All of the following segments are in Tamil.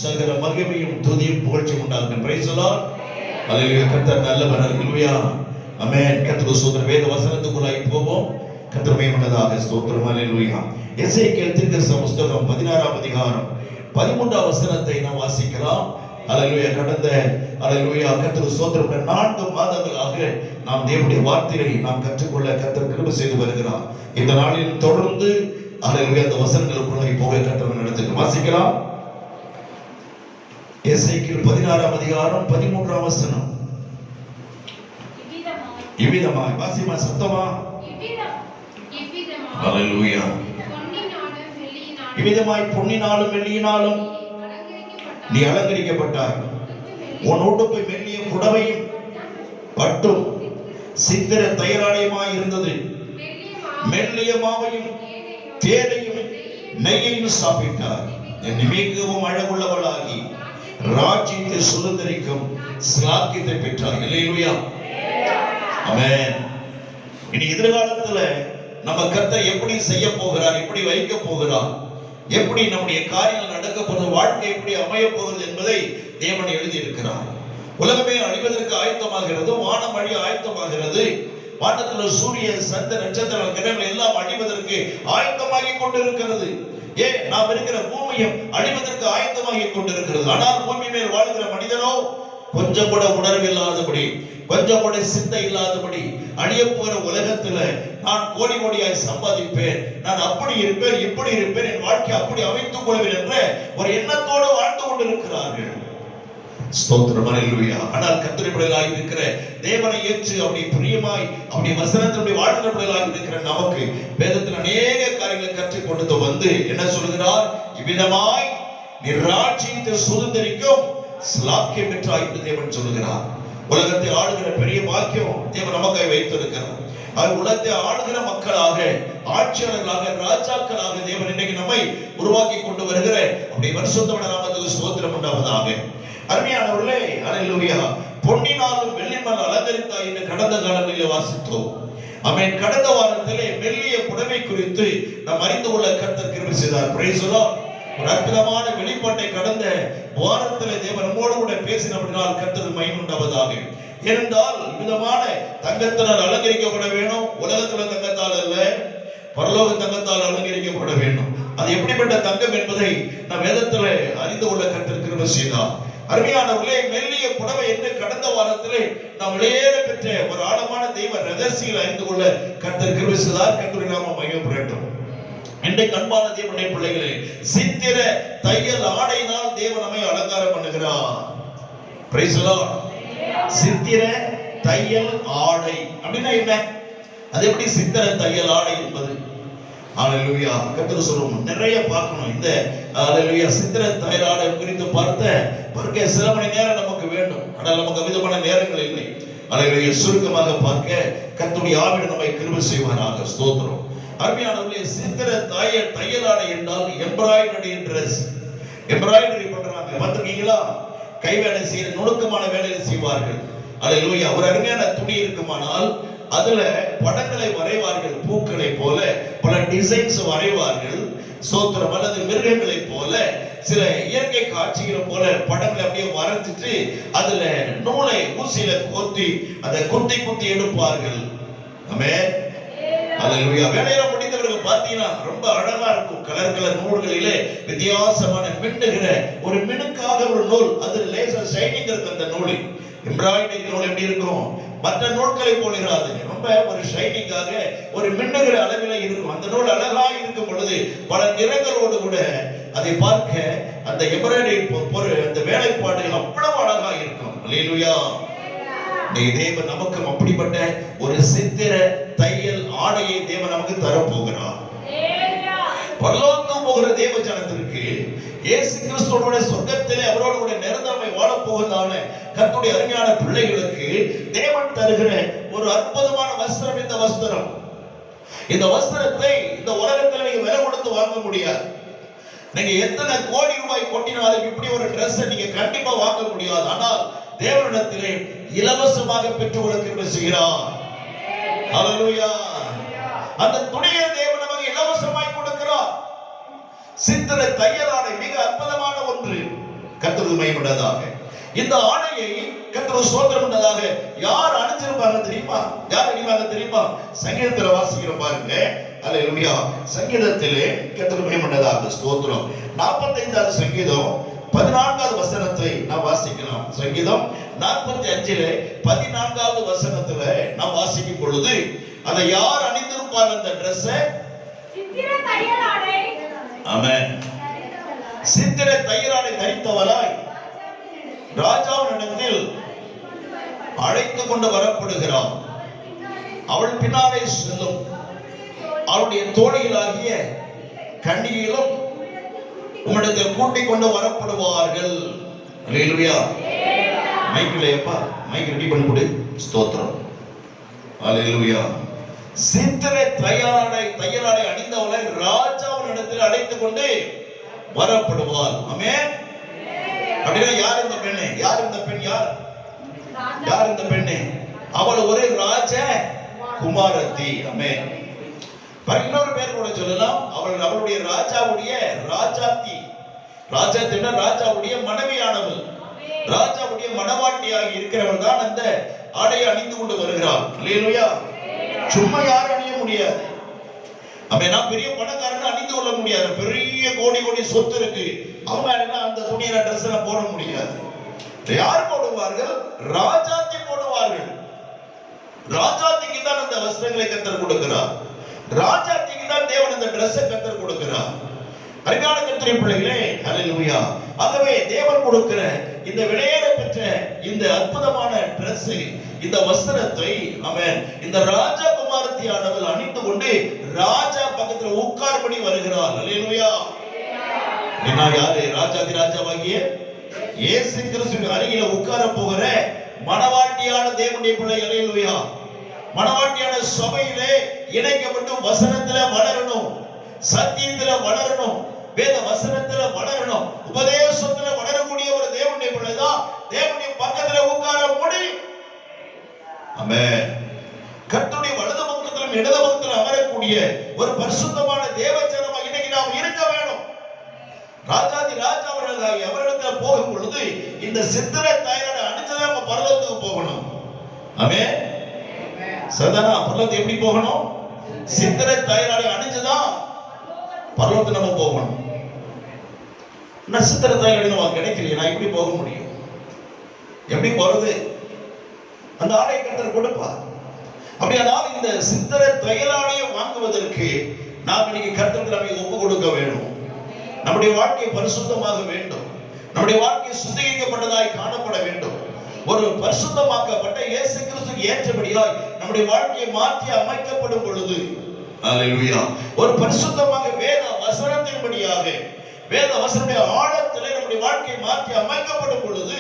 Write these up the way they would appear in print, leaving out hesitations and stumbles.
சகல மகிமையும் துதியும் புகழ்ச்சியும் உண்டாகும். Praise the Lord. அல்லேலூயா. கர்த்தர் நல்லவர். அல்லேலூயா. ஆமென். கர்த்தருக்கு ஸ்தோத்திரம். வேத வசனத்துக்குள்ளாய் போவோம். கர்த்தர் மகிமையுள்ளதாக. ஸ்தோத்திரம். அல்லேலூயா. எசேக்கியேல் தீர்க்கதரிசன புத்தகம் 16ஆம் அதிகாரம் 13ஆம் வசனத்தை நாம் வாசிக்கலாம். அல்லேலூயா. கடந்த அல்லேலூயா கர்த்தருக்கு ஸ்தோத்திரம் 4 மாதங்களாக நாம் தேவனுடைய வார்த்தையை நாம் கற்றுக்கொள்ள கர்த்தர் கிருபை செய்து வருகிறார். இந்த நாளில் தொடர்ந்து அல்லேலூயா அந்த வசனங்களுக்குள்ளாய் போக கர்த்தர் நடத்துகிறார். வாசிக்கலாம். எசேக்கியேல் 16ஆம் அதிகாரம் 13ஆம் வசனம். இவ்விதமாய் வாசிமா சத்தமா. அல்லேலூயா. இவ்விதமாய் பொன்னினாலும் வெள்ளியினாலும் நீ அலங்கரிக்கப்பட்டாய். உன் உடுப்பு மெல்லிய புடவையும் பட்டும் சித்திர தையலாடையுமாய் இருந்தது. மெல்லிய மாவையும் தேனையும் நெய்யையும் சாப்பிட்டாய். என்னை மிகவும் அழகுள்ளவளாகி ராஜ்யத்தை சுதந்திரிக்கும் ஸ்லாக்கியத்தை பெற்றாய். அல்லேலூயா. ஆமென். இனி எதிர்காலத்துல நம்ம கர்த்தர் எப்படி செய்ய போகிறார், எப்படி வைக்க போகிறார், எப்படி நம்முடைய காரியங்கள் நடக்க போகிறது, வாழ்க்கை எப்படி அமைய போகிறது என்பதை தேவன் எழுதி இருக்கிறார். உலகமே அழிவதற்கு ஆயத்தமாகிறது. வானம் அழிய ஆயத்தமாகிறது. வானத்தில் சூரிய சந்திர நட்சத்திர கிரகங்கள் எல்லாம் அழிவதற்கு ஆயத்தமாகி கொண்டிருக்கிறது. ஏன் நாம் இருக்கிற பூமியும் அழிவதற்கு ஆயத்தமாகி கொண்டிருக்கிறது. ஆனால் பூமி மேல் வாழ்கிற மனிதனோ கொஞ்சம் கூட உணர்வில்லாதபடி, கொஞ்சம் கூட சிந்தை இல்லாதபடி, அழிய போகிற உலகத்துல நான் கோடி கோடியாய் சம்பாதிப்பேன், நான் அப்படி இருப்பேன், இப்படி இருப்பேன், என் வாழ்க்கை அப்படி அமைத்துக் கொள்வேன் என்ற ஒரு எண்ணத்தோடு வாழ்ந்து கொண்டிருக்கிறார்கள். ஸ்தோத்திரம். அல்லேலூயா. ஆனால் கர்த்தருடைய பிள்ளைகளாய் இருக்கிற தேவனை ஏற்று அப்படி பிரியமாய் அப்படி வசனத்தினுடைய வாழ்கிற பிள்ளைகளாய் இருக்கிற நமக்கு வேதத்தில் அநேக காரியங்களை கற்றுக் கொண்டு வந்து என்ன சொல்கிறார்? இவ்விதமாய் நீ ராஜ்யத்தை சுதந்திரிக்கும் ஸ்லாக்கியம் பெற்றாய் என்று தேவன் சொல்லுகிறார். உலகத்தை ஆளுகிற பெரிய பாக்கியம் தேவன் நமக்காக வைத்திருக்கிறார். உலகத்தை ஆளுகிற மக்களாக, ஆட்சியாளர்களாக, ராஜாக்களாக தேவன் இன்னைக்கு நம்மை உருவாக்கி கொண்டு வருகிற அப்படி பரிசுத்தமான நாமத்துக்கு ஸ்தோத்திரம் உண்டாவதாக. அருமையானவர்களே, அல்லேலூயா. பொன்னினாலும் வெள்ளியினாலும் அலங்கரித்தாய் என்று கடந்த காலங்களில் வாசித்தோம். ஆமென். கடந்த வாரத்திலே மெல்லிய புடவை குறித்து நாம் அறிந்து கொள்ள கர்த்தர் கிருபை செய்தார். Price the Lord. ஒரு அற்புதமான வெளிப்பாட்டை கடந்த வாரத்திலே தேவன் நம்மோடு கூட பேசினபடினால் கர்த்தருக்கு மகிமை உண்டாவதாக. ஏனென்றால் விதமான தங்கத்தினால் அலங்கரிக்கப்பட வேணும். உலகத்துல தங்கத்தால் அல்ல, பரலோக தங்கத்தால் அலங்கரிக்கப்பட வேண்டும். அது எப்படிப்பட்ட தங்கம் என்பதை நாம் வேதத்துல அறிந்து கொள்ள கர்த்தர் கிருபை செய்தார். அருமையானவர்களே, மெல்லிய புடவை என்று கடந்த வாரத்திலே நாம் வெளியேற பெற்ற ஒரு ஆழமான தெய்வ ரகசியங்களை அறிந்து கொள்ள கர்த்தர் கிருபை செய்தார். கர்த்தருடைய நாமம் மகிமைப்படட்டும். இன்றைக்கு அன்பான தேவனுடைய பிள்ளைகளே, சித்திர தையல் ஆடையினால் தேவன் நம்மை அலங்காரம் பண்ணுகிறார். Price the Lord. சித்திர தையல் ஆடை அப்படின்னா என்ன? அது எப்படி சித்திர தையல் ஆடை என்பது? அல்லேலூயா. கர்த்தர் சொல்லுவோம். நிறைய பார்க்கணும். இந்த அல்லேலூயா சித்திர தையல் ஆடை குறித்து பார்க்க சில மணி நேரம் நமக்கு வேண்டும். ஆனால் நமக்கு விதமான நேரங்கள் இல்லை. அல்லேலூயா. சுருக்கமாக பார்க்க கர்த்தருடைய ஆவியானவர் நம்மை கிருபை செய்வாராக. ஸ்தோத்திரம். அருமையானவர்களே, சித்திர தையல் ஆடை என்றால் எம்ப்ராய்டரி டிரஸ். எம்ப்ராய்டரி பண்றாங்க, பார்த்திருக்கீங்களா? கைவேலை செய்யற நுணுக்கமான வேலையை செய்வார்கள். அல்லேலூயா. ஒரு அருமையான துணி இருக்குமானால் அதுல படங்களை வரைவார்கள். பூக்களை போல பல டிசைன்ஸ் வரைவார்கள். ஸ்தோத்திரம். அல்லது மிருகங்களை போல சில இயற்கை காட்சிகளை போல படங்களை அப்படியே வரைஞ்சிட்டு அதுல நூலை ஊசியில கோத்தி அதை குத்தி குத்தி எடுப்பார்கள். ஆமென். அல்லேலூயா. வேலையில முடிந்தவர்கள் பார்த்தீங்கன்னா ரொம்ப அழகா இருக்கும். கலர் கலர் நூல்களிலே வித்தியாசமான மின்னுகிற ஒரு மினுக்காக ஒரு நூல், அது லேசர் ஷைனிங் இருக்கு. அந்த நூல் எம்ப்ராய்டரி நூல் எப்படி இருக்கும்? மற்ற நூல்களை போல இராது. ரொம்ப ஒரு ஷைனிங்காக ஒரு மின்னுகிற அளவில இருக்கும். அந்த நூல் அழகாக இருக்கும் பொழுது பல நிறங்களோடு கூட அதை பார்க்க அந்த எம்ப்ராய்டரி அந்த வேலைப்பாடுகள் அவ்வளவு அழகா இருக்கும். அல்லேலூயா. தேவன் நமக்கு அப்படிப்பட்ட ஒரு சித்திர தையல் ஆடையை தேவன் நமக்கு தரப்போகிறார். பரலோகம் போகிற தேவ ஜனத்திற்கு இயேசு கிறிஸ்துவோட சொர்க்கத்திலே அவரோடு கூட நிரந்தரமாய் வாழ போவதான கர்த்தருடைய அருமையான பிள்ளைகளுக்கு தேவன் தருகிற ஒரு அற்புதமான வஸ்திரம் இந்த வஸ்திரம். இந்த வஸ்திரத்தை இந்த உலகத்தில் நீங்க விலை கொடுத்து வாங்க முடியாது. நீங்க எத்தனை கோடி ரூபாய் கொட்டினாலும் இப்படி ஒரு டிரெஸ் நீங்க கண்டிப்பா வாங்க முடியாது. ஆனால் தேவனிடத்திலே இலவசமாக பெற்றுக்கொள்ள கிருபை செய்கிறார். அல்லேலூயா. அந்த துணியை தேவன் நமக்கு இலவசமாய் கொடுக்கிறார். சித்திர தையல் ஆடை மிக அற்புதமான ஒன்று. கர்த்தருக்கு மகிமையுண்டதாக. இந்த ஆடையை கர்த்தருக்கு ஸ்தோத்திரம் உண்டதாக. யார் அணிஞ்சிருப்பாங்க தெரியுமா? யார் அணிவாங்க தெரியுமா? சங்கீதத்தில் வாசிக்கிறோம் பாருங்க. அல்லேலூயா. சங்கீதத்திலே கர்த்தருக்கு மகிமையுண்டதாக. ஸ்தோத்திரம். 45வது சங்கீதம் 14வது வசனத்தை நாம் வாசிக்கலாம். சங்கீதம் 45 14வது வசனத்துல நாம் வாசிக்கும் பொழுது அதை யார் அணிந்திருப்பார்? அந்த Dress சித்திர தையலாடை. ஆமென். சித்திர தையலாடை தரித்தவளாய் ராஜாவினிடத்தில் அழைத்து கொண்டு வரப்படுகிறார். அவள் பின்னாலே செல்லும். அவளுடைய தோழிகளாகிய கன்னிகைகளும் உம்மிடத்தில் கூட்டிக் கொண்டு வரப்படுவார்கள். அல்லேலூயா. மைக்கிலேப்பா மைக் ரெடி பண்ணி கொடு. ஸ்தோத்திரம். அல்லேலூயா. சித்திர தையலாடை அணிந்தவளை ராஜாவின் இடத்தில் அழைத்துக் கொண்டு வரப்படுவாள். ஆமென். அப்படின்னா யார் இந்த பெண்ணு? யார் இந்த பெண்? யார் இந்த பெண்ணு? அவள் ஒரு ராஜ குமாரத்தி. ஆமென். இன்னொரு பேர் கூட சொல்லலாம். அவளுடைய ராஜாவுடைய ராஜாத்தி. ராஜாத்தின்னா ராஜாவுடைய மனைவியானவள். ராஜாவுடைய மனவாட்டியாக இருக்கிறவள் தான் அந்த ஆடையை அணிந்து கொண்டு வருகிறாள். அல்லேலூயா. சும்மா யாரும் அணிய முடியாது. அவன் பெரிய பணக்காரன் அணிந்து கொள்ள முடியாது. பெரிய கோடி சொத்து இருக்கு, அவங்க அந்த துணியில ட்ரெஸ் எல்லாம் போட முடியாது. யார் போடுவார்கள்? ராஜாத்தி போடுவார்கள். ராஜாத்திக்கு தான் அந்த வஸ்திரங்களை கர்த்தர் கொடுக்கிறார். ராஜாத்திக்கு தான் தேவன் இந்த ட்ரெஸ்ஸை கர்த்தர் கொடுக்கிறார். அருமையான கர்த்தருடைய பிள்ளைகளே, அல்லேலூயா. ஆகவே தேவன் கொடுக்கிற இந்த விலையேற பெற்ற இந்த அற்புதமான Dress, இந்த வஸ்திரத்தை ஆமென் இந்த ராஜா குமாரத்தியானவள் அணிந்து கொண்டு ராஜா பக்கத்துல உட்கார்படி வருகிறார். அல்லேலூயா. என்ன யாரு? ராஜாதி ராஜாவாகிய இயேசு கிறிஸ்துவின் அருகில உட்கார போகிற மனவாட்டியான தேவனுடைய பிள்ளை. அல்லேலூயா. மனவாட்டியான சபையிலே இணைக்கப்பட்டு வசனத்துல வளரணும், சத்தியத்துல வளரணும், வேத வசனத்துல வளரணும், உபதேசத்துல வளரக்கூடிய ஒரு தேவனுடைய பிள்ளைதான் தேவனுடைய பக்கத்துல உட்கார முடியும். ஆமென். கர்த்தருடைய வலது பக்கத்திலும் இடது பக்கத்திலும் அமரக்கூடிய ஒரு பரிசுத்தமான தேவஜனமாக இன்னைக்கு நாம் இருக்க வேணும். ராஜாதி ராஜா அவரிடத்தில் போகும் பொழுது இந்த சித்திர தையலாடை அணிந்துதான் நம்ம பரலோகத்துக்கு போகணும். ஆமென். சதானா பரலோகத்துக்கு எப்படி போகணும்? சித்திர தையலாடை அணிஞ்சுதான் பரலோகத்துக்கு நம்ம போகணும். சித்திர தையலாடை நமக்கு கிடைக்கலையே, நான் எப்படி போக முடியும்? எப்படி போறது? அந்த ஆடை கர்த்தர் கொடுப்பார். அப்படியானால் இந்த சித்திர தையலாடையை வாங்குவதற்கு நாம் இன்னைக்கு கர்த்தருக்கு நம்மை ஒப்பு கொடுக்க வேண்டும். நம்முடைய வாழ்க்கை பரிசுத்தமாக வேண்டும். நம்முடைய வாழ்க்கை சுத்திகரிக்கப்பட்டதாய் காணப்பட வேண்டும். ஒரு பரிசுத்தமாக்கப்பட்ட இயேசு கிறிஸ்துவுக்கு ஏற்றபடியாய் நம்முடைய வாழ்க்கையை மாற்றி அமைக்கப்படும் பொழுது, அல்லேலூயா, ஒரு பரிசுத்தமாக வேத வசனத்தின்படியாக வேத வசனத்துடைய ஆழத்திலே நம்முடைய வாழ்க்கையை மாற்றி அமைக்கப்படும் பொழுது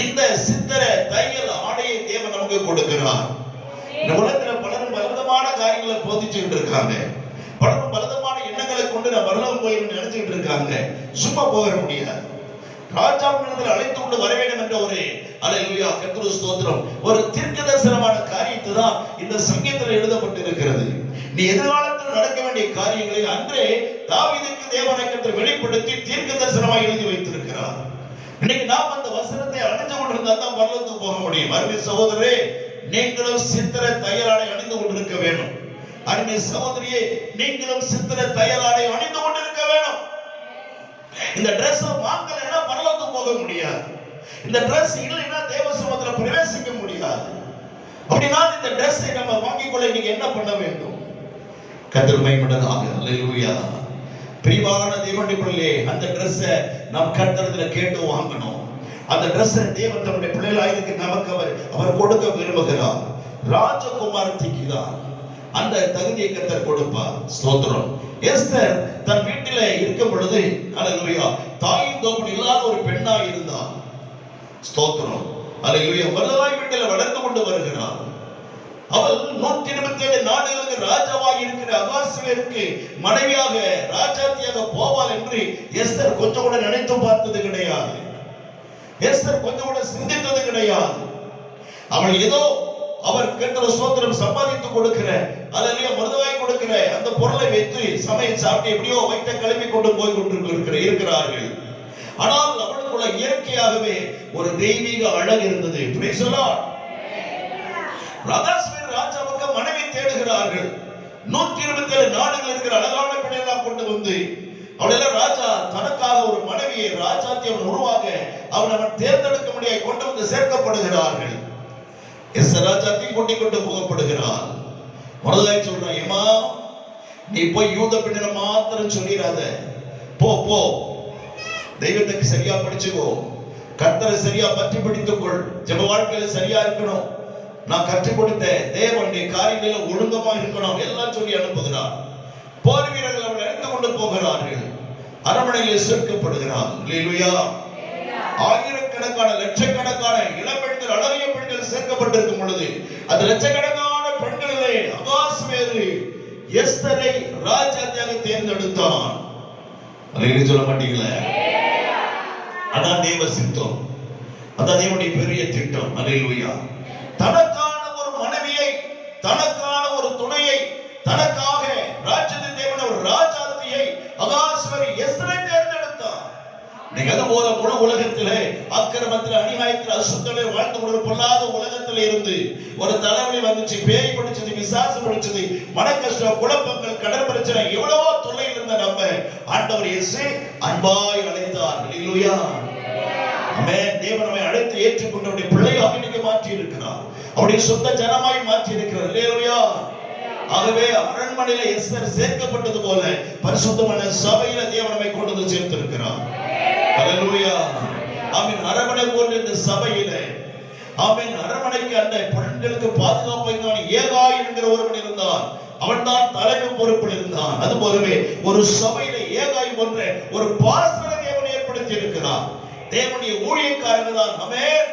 இந்த சித்திர தையல் ஆடையை தேவன் நமக்கு கொடுக்கிறார். இந்த உலகத்தில் பலரும் பலவிதமான காரியங்களை போதிச்சுக்கிட்டு இருக்காங்க. பலரும் பலவிதமான எண்ணங்களை கொண்டு நான் பரலோகம் போய் நினைச்சுக்கிட்டு இருக்காங்க. சும்மா போக முடியாது. ராஜாவினிடத்தில் அழைத்து கொண்டு வர வேண்டும் என்ற ஒரு அல்லேலூயா கர்த்தருக்கு ஸ்தோத்திரம் ஒரு தீர்க்கதரிசனமான காரியத்தை தான் இந்த சங்கீதத்தில் எழுதப்பட்டு இருக்கிறது. நீ எதிர்காலத்தில் நடக்க வேண்டிய காரியங்களை அன்றே தாவீதுக்கு தேவனை கர்த்தர் வெளிப்படுத்தி தீர்க்கதரிசனமாக எழுதி வைத்திருக்கிறார். இன்னைக்கு நாம் அந்த வசனத்தை அணிந்து கொண்டிருந்தா தான் பரலோகத்துக்கு போக முடியும். அருமை சகோதரரே, நீங்களும் சித்திர தையலாடை அணிந்து கொண்டிருக்க வேண்டும். அருமை சகோதரியே, நீங்களும் சித்திர தையலாடை அணிந்து கொண்டிருக்க வேண்டும். இந்த Dress வாங்கலைன்னா பரலோகத்துக்கு போக முடியாது. இந்த Dress இல்லைன்னா தேவ சமூகத்தில் பிரவேசிக்க முடியாது. அப்படின்னா இந்த Dress நம்ம வாங்கிக் கொள்ள இன்னைக்கு என்ன பண்ண வேண்டும்? கர்த்தர் மகிமைப்பட்டதாக. அல்லேலூயா. பிரியமான தேவனுடைய பிள்ளையே, அந்த Dress நாம் கர்த்தரிடத்தில் கேட்டு வாங்கணும். அந்த Dress தேவன் தம்முடைய பிள்ளைகளாயிருக்கு நமக்கு அவர் கொடுக்க விரும்புகிறார். ராஜகுமாரத்திக்கு தான் அந்த தகுதியை கர்த்தர் கொடுப்பார். ஸ்தோத்திரம். எஸ்தர் தன் வீட்டில இருக்கும் பொழுது அல்லேலூயா தாயின் தோப்பன் இல்லாத ஒரு பெண்ணா இருந்தார். ஸ்தோத்திரம். அல்லேலூயா. வல்லவாய் வீட்டில் வளர்ந்து கொண்டு வருகிறார். அவள் 127 நாடுகளுக்கு ராஜாவாக இருக்கிற அகாசுவேருக்கு மனைவியாக ராஜாத்தியாக போவாள் என்று எஸ்தர் கொஞ்சம் கூட நினைத்து பார்த்தது கிடையாது. எஸ்தர் கொஞ்சம் கூட சிந்தித்தது கிடையாது. அவள் ஏதோ அவர் கேட்ட ஸ்தோத்திரம் சம்பாதித்து கொடுக்கிற அல்லேலூயா மருதவாய் கொடுக்கிற அந்த பொருளை வைத்து சமையல் சாப்பிட்டு எப்படியோ வைத்த கிளம்பி கொண்டு போய் கொண்டிருக்கிறார்கள். ஆனால் அவளுக்கு உள்ள இயற்கையாகவே ஒரு தெய்வீக அழகு இருந்தது. Praise the Lord. ராஜாவுக்கு மனைவி தேடுகிறார்கள். 127 நாடுகள் இருக்கிற அழகான பெண்ணெல்லாம் கொண்டு வந்து அவளெல்லாம் ராஜா தனக்காக ஒரு மனைவியை ராஜாத்தி அவன் உருவாக அவன் தேர்ந்தெடுக்க முடியாது கொண்டு வந்து சேர்க்கப்படுகிறார்கள். எஸ்தர் ராஜாத்தி கூட்டிக் கொண்டு போகப்படுகிறார். மொர்தெகாய் சொல்றான், ஏமா நீ போய் யூத பெண்ணை மாத்திரம் சொல்லிடாத, போ போ, தெய்வத்துக்கு சரியா படிச்சுக்கோ, கர்த்தரை சரியா பற்றி பிடித்துக்கொள், ஜெப வாழ்க்கையில சரியா இருக்கணும், நான் கற்றுக் கொடுத்த தேவனுடைய காரியங்களில் ஒழுங்கமா இருக்கணும் எல்லாம் சொல்லி அனுப்புகிறார். போர் வீரர்கள் அவரை அழைத்துக் கொண்டு போகிறார்கள். அரண்மனையில் சேர்க்கப்படுகிறார். அல்லேலூயா. ஆயிரக்கணக்கான லட்சக்கணக்கான இளம்பெண்கள் அழகிய பெண்கள் சேர்க்கப்பட்டிருக்கும் பொழுது அந்த லட்சக்கணக்கான பெண்களிலே அகாஸ்வேரு எஸ்தரை ராஜாத்தியாக தேர்ந்தெடுத்தான். அல்லேலூயா சொல்ல மாட்டீங்களே? அதான் தேவ சித்தம், அதான் தேவனுடைய பெரிய திட்டம். அல்லேலூயா. தனக்கான ஒரு மனைவியை, தனக்கான ஒரு துணையை, தனக்காக ராஜ்யத்தின் தேவன் ஒரு ராஜாத்தியை அகாஸ்வேரு எஸ்தரை தேர்ந்தெடுத்தான். நீங்க அது போல முழு உலகத்திலே அக்கிரமத்தில் அநியாயத்தில் அசுத்தத்தில் வாழ்ந்து கொண்டு பொல்லாத உலகத்தில் இருந்து ஒரு தலைவலி வந்துச்சு, பேய் பிடிச்சது, விசாசம் பிடிச்சது, மன கஷ்டம், குழப்பங்கள், கடன் பிரச்சனை, எவ்வளவோ தொல்லையில் இருந்த நம்ம ஆண்டவர் இயேசு அன்பாய் அழைத்தார். அல்லேலூயா. ஆமென். தேவன் நம்மை அழைத்து ஏற்றுக்கொண்டு அவருடைய பிள்ளையாக இன்னைக்கு மாற்றி இருக்கிறார். அவருடைய சொந்த ஜனமாய் மாற்றி இருக்கிறார். அல்லேலூயா. ஆகவே அரண்மனையில எஸ்தர் சேர்க்கப்பட்டது போல பரிசுத்தமான சபையில தேவன் நம்மை கொண்டு வந்து சேர்த்திருக்கிறார். அல்லேலூயா. ஆமென். அரண்மனை போன்ற இந்த சபையில ஆமென், அரண்மனைக்கு அந்த பெண்களுக்கு பாதுகாப்பாக ஏகாய் என்கிற ஒருவன் இருந்தான். அவன் தான் தலைமை பொறுப்பில் இருந்தான். அது போலவே ஒரு சபையில ஏகாய் போன்ற ஒரு பாஸ்டரை தேவன் ஏற்படுத்தி இருக்கிறார். தேவனுடைய ஊழியக்காரர்கள் தான். ஆமென்.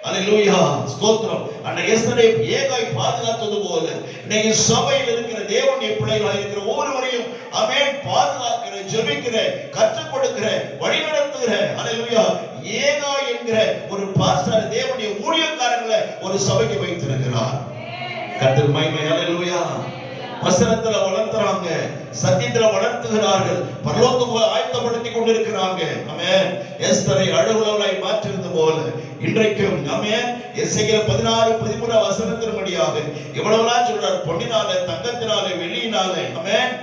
அல்லேலூயா. ஸ்தோத்திரம். அந்த எஸ்தரை ஏகாய் பாதுகாத்தது போல இன்னைக்கு சபையில் இருக்கிற தேவனுடைய பிள்ளைகளாக இருக்கிற ஒவ்வொருவரையும் ஆமென் பாதுகாக்கிற, ஜெபிக்கிற, கற்றுக் கொடுக்கிற, வழிநடத்துகிற அல்லேலூயா ஏகாய் என்கிற ஒரு பாஸ்டர் தேவனுடைய ஊழியக்காரர்களை ஒரு சபைக்கு வைத்திருக்கிறார். கர்த்தர் மகிமை. அல்லேலூயா. வசனத்துல வளர்த்துறாங்க, சத்தியத்துல வளர்த்துகிறார்கள், பரலோகத்துக்கு ஆயத்தப்படுத்தி கொண்டிருக்கிறாங்க. ஆமென். எஸ்தரை அழகுள்ளவளாய் மாற்றிருந்த போல இன்றைக்கும் ஆமென் எசேக்கியேல் 16:13 வசனத்தின்படியாக எவ்வளவுலாம் சொல்றார், பொன்னினாலே, தங்கத்தினாலே, வெள்ளியினாலே, ஆமென்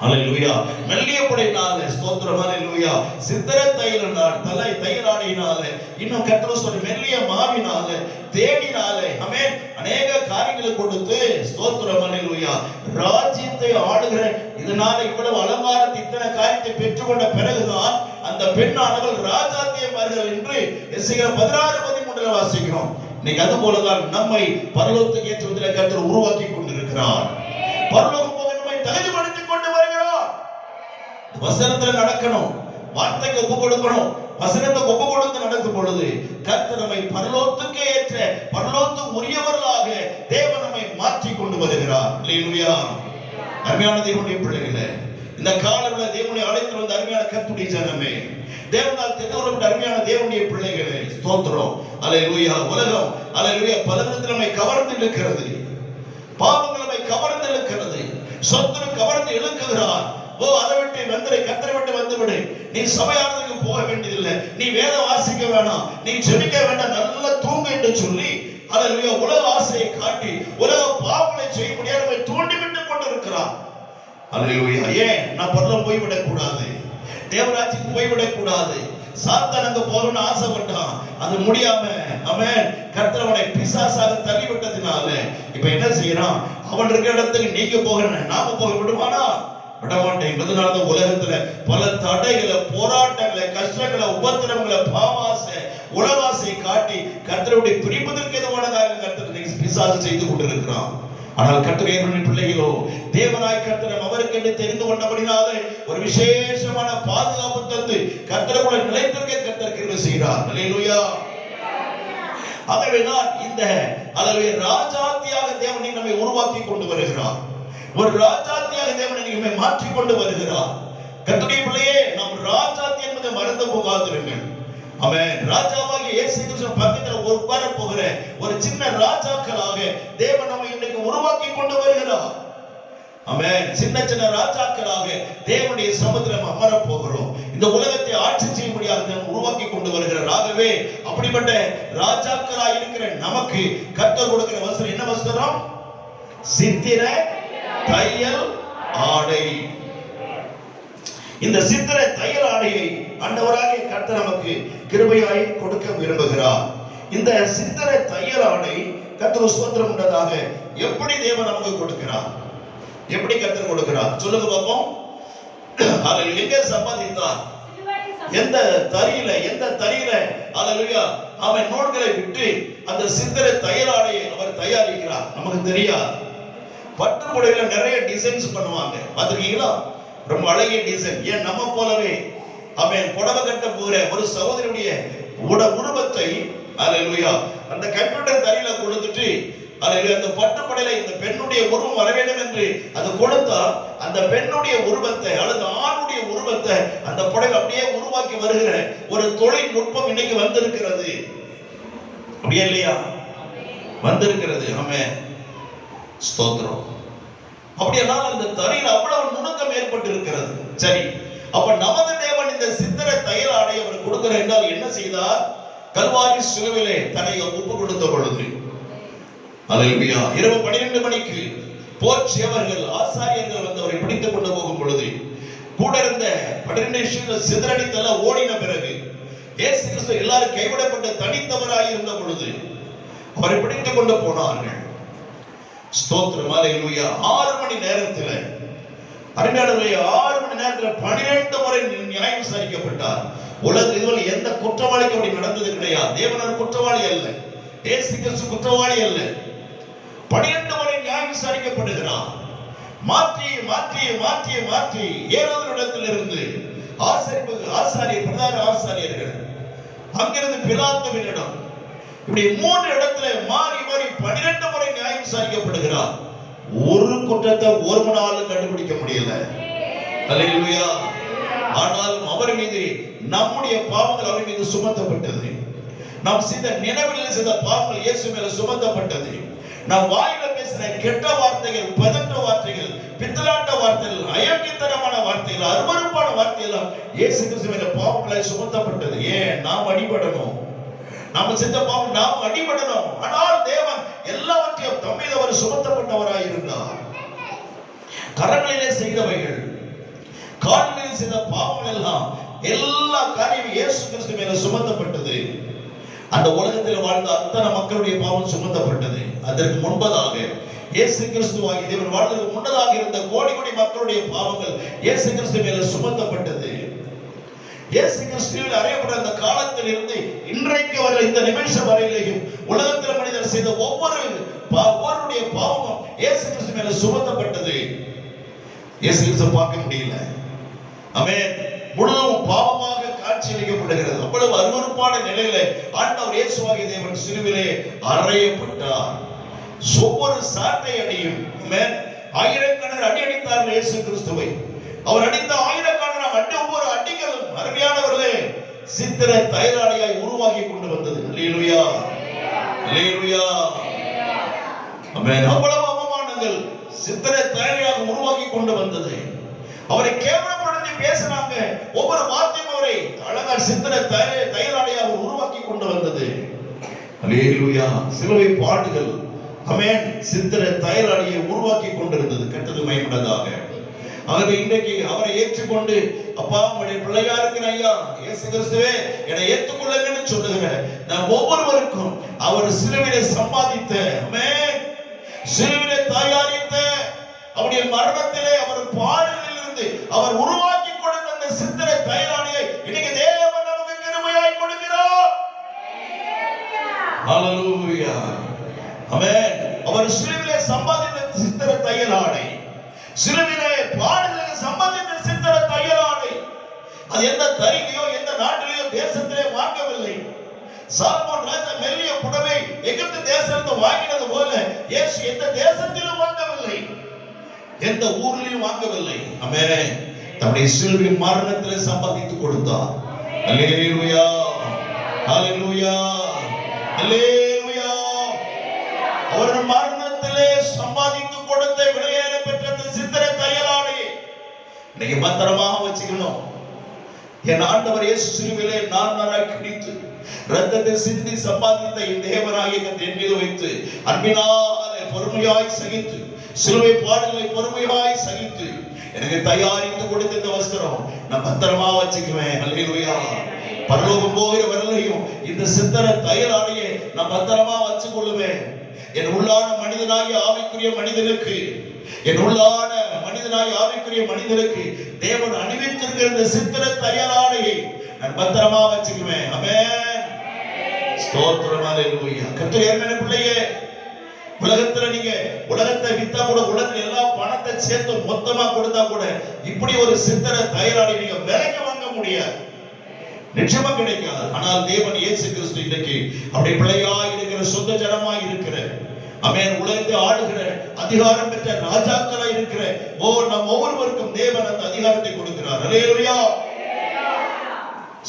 அல்லேலூயா, மெல்லிய புடையினாலே, ஸ்தோத்திரம் அல்லேலூயா, சித்திர தைலனாலே, தலை தைலாடினாலே, இன்னும் கர்த்தர் சொல்ற மெல்லிய மாவினாலே, தேனினாலே, ஆமென் அநேக காரியங்களை கொடுத்து ஸ்தோத்திரம் அல்லேலூயா ராஜ்யத்தை ஆளுகிற இதனால இவ்வளவு அலங்காரத்தை இத்தனை காரியத்தை பெற்றுக்கொண்ட பிறகுதான் அந்த பெண்ணானவள் ராஜாத்தியமார்கள் என்று எசேக்கியேல் 16:13 வாசிக்கிறோம். இன்னைக்கு அது போலதான் நம்மை பரலோகத்துக்கு ஏற்றுவதில் கர்த்தர் உருவாக்கி கொண்டிருக்கிறார். பரலோகம் போக நம்மை தகுதிப்படுத்திக் கொண்டு வருகிறார். வசனத்துல நடக்கணும், வார்த்தைக்கு ஒப்பு கொடுக்கணும், வசனத்துக்கு ஒப்பு கொடுத்து நடக்கும் பொழுது கர்த்தர் நம்மை பரலோகத்துக்கு ஏற்ற பரலோகத்துக்கு உரியவர்களாக தேவன் நம்மை மாற்றி கொண்டு வருகிறார். அல்லேலூயா. அருமையான தேவனுடைய பிள்ளைகளே, இந்த காலத்துல தேவனை அழைத்து வந்த அருமையான கர்த்தருடைய ஜனமே, தேவனால் தெரிந்து அருமையான தேவனுடைய பிள்ளைகளே, ஸ்தோத்திரம் அல்லேலூயா. உலகம் அல்லேலூயா பல விதத்தில் நம்மை கவர்ந்து இழுக்கிறது, பாவங்கள் நம்மை கவர்ந்து இழுக்கிறது, சொத்து கவர்ந்து இழுக்குகிறார். ஓ அதை விட்டு வந்திரு, கர்த்தரை விட்டு வந்து விடு, நீ சபையானதுக்கு போக வேண்டியதில்லை, நீ வேதம் வாசிக்க வேணாம், நீ ஜெபிக்க வேண்டாம், நல்லா தூங்கு என்று சொல்லி அல்லேலூயா உலக ஆசையை காட்டி உலக பாவங்களை செய்ய முடியாத தூண்டிவிட்டுக் கொண்டிருக்கிறார். அல்லேலூயா. ஏன் நான் பரலோகம் போய்விடக் கூடாது, தேவராஜ்யத்துக்கு போய்விடக் கூடாது, சாத்தான் அங்க போகணும்னு ஆசைப்பட்டான், அது முடியாம ஆமென் கர்த்தர் அவனை பிசாசாக தள்ளிவிட்டதினால இப்ப என்ன செய்யறான், அவன் இருக்கிற இடத்துக்கு நீங்க போகணும், நாம போக விடுவானா? விடமாட்டேன் என்பதனால உலகத்துல பல தடைகளை, போராட்டங்களை, கஷ்டங்களை, உபத்திரவங்களை, பாவாசை, உலகாசை காட்டி கர்த்தருடைய பிரிப்பதற்கு எதுவான காரியம் கர்த்தர் பிசாசு செய்து கொண்டிருக்கிறான். ஆனால் கர்த்தருடைய பிள்ளைகளோ தேவனாய் கர்த்தர் அவருக்கு என்று தெரிந்து கொண்டபடினாலே ஒரு விசேஷமான பாதுகாப்பு தந்து கர்த்தருக்குள்ள நிலைத்திருக்க கர்த்தர் கிருபை செய்கிறார். அல்லேலூயா. ஆகவேதான் இந்த அல்லேலூயா ராஜாத்தியாக தேவனை நம்மை உருவாக்கி கொண்டு வருகிறார். ஒரு ராஜாத்தியாக தேவனை நம்மை மாற்றி கொண்டு வருகிறார். கர்த்தருடைய பிள்ளையே, நாம் ராஜாத்தி என்பதை மறந்து போகாதிருங்கள். ஆமென். ராஜாவாகிய இயேசு கிறிஸ்து பக்கத்தில் உட்கார போகிற ஒரு சின்ன ராஜாக்களாக தேவன் நம்மை இன்னைக்கு உருவாக்கி கொண்டு வருகிறார். ஆமென். சின்ன சின்ன ராஜாக்களாக தேவனுடைய சமுத்திரம் அமரப் போகிறோம். இந்த உலகத்தை ஆட்சி செய்யும்படியாக தேவன் உருவாக்கி கொண்டு வருகிறார். ஆகவே அப்படிப்பட்ட ராஜாக்களாக இருக்கிற நமக்கு கர்த்தர் கொடுக்கிற வஸ்திரம் என்ன வஸ்திரம்? சித்திர தையல் ஆடை. இந்த சித்திர தையல் ஆடையை ஆண்டவராகிய கர்த்தர் நமக்கு கிருபையாய் கொடுக்க விரும்புகிறார். இந்த சித்திர தையல் ஆடை கர்த்தர் ஸ்தோத்திரம் உண்டதாக எப்படி தேவன் நமக்கு கொடுக்கிறார்? எப்படி கர்த்தர் கொடுக்கிறார் சொல்லுங்க பாப்போம். ஹalleluya. எங்க சம்பாதித்தார்? எந்த தறியில ஹalleluya அவன் நூல்களை விட்டு அந்த சித்திர தையல் ஆடையை அவர் தயாரிக்கிறார். நமக்கு தெரியாது. பட்டு புடவையில நிறைய டிசைன்ஸ் பண்ணுவாங்க, பாத்துருக்கீங்களா? ரொம்ப அழகிய டிசைன். ஏன் நம்ம போலவே அவன் புடவை கட்ட போகிற ஒரு சகோதரியுடைய உருவத்தை ஹalleluya அந்த கம்ப்யூட்டர் தறியில கொடுத்துட்டு அந்த பட்டுப்படையில இந்த பெண்ணுடைய உருவம் வர வேண்டும் என்று அது கொடுத்தா அந்த பெண்ணுடைய உருவத்தை அல்லது ஆணுடைய உருவத்தை அந்த புடவை அப்படியே உருவாக்கி வருகிற ஒரு தொழில்நுட்பம் இன்னைக்கு வந்திருக்கிறது. அப்படியே இல்லையா? வந்திருக்கிறது. ஆமென். ஸ்தோத்திரம். அப்படியானால் அந்த தறியில் அவ்வளவு நுணுக்கம் ஏற்பட்டு இருக்கிறது. சரி, அப்ப நமது தேவன் இந்த சித்திர தையல் ஆடை அவர் கொடுக்கிற என்றால் என்ன செய்தார்? கல்வாரி சிலுவையிலே தன்னை ஒப்பு கொடுத்த பொழுது ஹalleluya இரவு 12 மணிக்கு போர் சேவர்கள் ஆசாரியர்கள் வந்து அவரை பிடித்துக் கொண்டு போகும் பொழுது கூட இருந்த 12 சிதறடித்தல ஓடின பிறகு இயேசு கிறிஸ்து எல்லாரும் கைவிடப்பட்ட தனித்தவராய் இருந்த பொழுது அவரை பிடித்துக் கொண்டு போனார்கள். ஸ்தோத்திரம். ஹalleluya 6 மணி நேரத்துல அருமையானவர்களே 6 மணி நேரத்துல 12 முறை நியாயம் விசாரிக்கப்பட்டார். உலகத்தில் இதுவரை எந்த குற்றவாளிக்கும் அப்படி நடந்தது கிடையாது. தேவன் குற்றவாளி அல்ல, இயேசு கிறிஸ்து குற்றவாளி அல்ல. 12 முறை நியாயம் விசாரிக்கப்படுகிறார். மாற்றி மாற்றி மாற்றி மாற்றி ஏரோதிடத்திலிருந்து ஆசாரியர் பிரதான ஆசாரியர்கள் அங்கிருந்து பிலாத்துவினிடம் இப்படி 3 இடத்துல மாறி மாறி 12 முறை நியாயம் விசாரிக்கப்படுகிறார். ஒரு குற்றத்தை ஒரு மணாலும் கண்டுபிடிக்க முடியல. ஹalleluya. ஆனாலும் அவர் மீது நம்முடைய பாவங்கள் அவர் மீது சுமத்தப்பட்டது. நாம் செய்த நினைவில் செய்த பாவங்கள் இயேசு மேல சுமத்தப்பட்டது. நாம் வாயில பேசுற கெட்ட வார்த்தைகள், பதட்ட வார்த்தைகள், பித்தலாட்ட வார்த்தைகள், அயோக்கியத்தனமான வார்த்தைகள், அருவருப்பான வார்த்தைகள் இயேசு கிறிஸ்து மேல பாவங்களாய் சுமத்தப்பட்டது. ஏன்? நாம் அடிபடணும். நாம் செஞ்ச பாவம் நாம் அடிபடணும். ஆனால் தேவன் எல்லாவற்றையும் தம்மீது அவர் சுமத்தப்பட்டவராய் இருந்தார். கரங்களிலே செய்தவைகள், காலிலே செய்த பாவங்கள் எல்லாம் எல்லா காரியமும் இயேசு கிறிஸ்து மேல சுமத்தப்பட்டது. அந்த உலகத்தில் வாழ்ந்த அத்தனை மக்களுடைய பாவம் சுமத்தப்பட்டது. அதற்கு முன்பதாக இயேசு கிறிஸ்துவாகிய தேவன் வாழ்வதற்கு முன்னதாக இருந்த கோடி கோடி மக்களுடைய பாவங்கள் இயேசு கிறிஸ்து மேல சுமத்தப்பட்டது. இயேசு கிறிஸ்துவில் அறியப்பட்ட அந்த காலத்தில் இருந்து இன்றைக்கு வரை இந்த நிமிஷம் வரையிலேயும் உலகத்தில் மனிதர் செய்த ஒவ்வொருடைய பாவமும் இயேசு கிறிஸ்து மேல சுமத்தப்பட்டது. இயேசு கிறிஸ்து பார்க்க முடியல. ஆமென். முழுவதும் பாவமாக காட்சியளிக்கப்படுகிறது. அவ்வளவு அருவருப்பான நிலையில ஆண்டவர் இயேசுவாகிய தேவன் சிலுவிலே அறையப்பட்டார். ஒவ்வொரு சாட்டை அடியும் ஆயிரக்கணக்கான அடி அடித்தார்கள் இயேசு கிறிஸ்துவை. அவர் அடித்த ஆயிரக்கணக்கான அடி, ஒவ்வொரு அடிகளும் அருமையானவர்களே சித்திர தையலாடையாய் உருவாக்கி கொண்டு வந்தது. அல்லேலூயா, அல்லேலூயா, ஆமென். அவ்வளவு அவமானங்கள் சித்திர தையலாக உருவாக்கி கொண்டு வந்தது. அவரை கேவலப்படுத்தி பேசினாங்க. ஒவ்வொரு வார்த்தையும் அவரை அழகா சித்திர தையலாடையாக உருவாக்கி கொண்டு வந்தது. அல்லேலூயா. சிலுவை பாடுகள் ஆமென் சித்திர தையலாடையை உருவாக்கி கொண்டிருந்தது. கர்த்தருக்கு மகிமையுண்டாக. ஆகவே இன்றைக்கு அவரை ஏற்றுக்கொண்டு அப்பா உங்களுடைய பிள்ளையா இருக்கிற ஐயா இயேசு கிறிஸ்துவே என்னை ஏற்றுக்கொள்ளுங்கன்னு சொல்லுகிற நான் ஒவ்வொருவருக்கும் அவர் சிலுவையிலே சம்பாதித்த ஆமென் சிலுவையிலே தயாரித்த அவருடைய மரணத்திலே அவர் பாடுகளில் இருந்து அவர் உருவாக்கி கொடுத்த அந்த சித்திர தையலாடையை இன்னைக்கு தேவன் நமக்கு கிருபையாய் கொடுக்கிறார். ஹalleluya, ஆமென். அவர் சிலுவையிலே சம்பாதித்த சித்திர தையலாடை, சிலுவையிலே பாடுகளில் சம்பாதித்த சித்திர தையலாடை, அது எந்த தரிகையோ எந்த நாட்டிலேயோ தேசத்திலே வாங்கவில்லை. சாலமோன் ராஜா மெல்லிய புடவை எகிப்து தேசத்திலிருந்து வாங்கினது போல இயேசு எந்த தேசத்திலும் வாங்கவில்லை, எந்த ஊரிலும் வாங்கவில்லை. ஆமென். தம்முடைய சிலுவை மரணத்திலே சம்பாதித்து கொடுத்தார். அல்லேலூயா, அல்லேலூயா, அல்லேலூயா. அவர் மரணத்திலே சம்பாதித்து கொடுத்த விலையேற பெற்ற சித்திர இன்னைக்கு பத்திரமா வச்சுக்கணும். என் ஆண்டவர் இயேசு சிலுவையிலே நாராய் கிழித்து ரத்தத்தை சிந்தி சம்பாதித்த என் தேவனாகிய என் மீது வைத்து அன்பினாலே பொறுமையாய் சகித்து சிலுவை பாடுகளை பொறுமையாய் சகித்து எனக்கு தயாரித்து கொடுத்த இந்த வஸ்திரம் நான் பத்திரமா வச்சுக்குவேன். அல்லேலூயா. பரலோகம் போகிற வரலையும் இந்த சித்தர தையலாடையை நான் பத்திரமா வச்சு கொள்ளுவேன். என் உள்ளான மனிதனாகிய ஆவிக்குரிய மனிதனுக்கு, என் உள்ளான மனிதனாகிய ஆவிக்குரிய மனிதனுக்கு தேவன் அணிவித்திருக்கிற இந்த சித்திர தையலாடையை நான் பத்திரமா வச்சுக்குவேன். ஆமென். ஸ்தோத்திரம். அல்லேலூயா. கர்த்தர் ஏற்கனவே பிள்ளையே, உலகத்துல நீங்க உலகத்தை வித்தா கூட, உலகத்துல எல்லா பணத்தை சேர்த்து மொத்தமா கொடுத்தா கூட இப்படி ஒரு சித்திர தையலாடை நீங்க விலைக்கு வாங்க முடியாது, நிச்சயமா கிடைக்காது. ஆனால் தேவன் இயேசு கிறிஸ்து இன்றைக்கு அப்படி பிள்ளையா இருக்கிற, சொந்த ஜனமா இருக்கிற, ஆமென், உலகத்தை ஆளுகிற அதிகாரம் பெற்ற ராஜாக்களா இருக்கிற நம் ஒவ்வொருவருக்கும் தேவன் அந்த அதிகாரத்தை கொடுக்கிறார். அல்லேலூயா.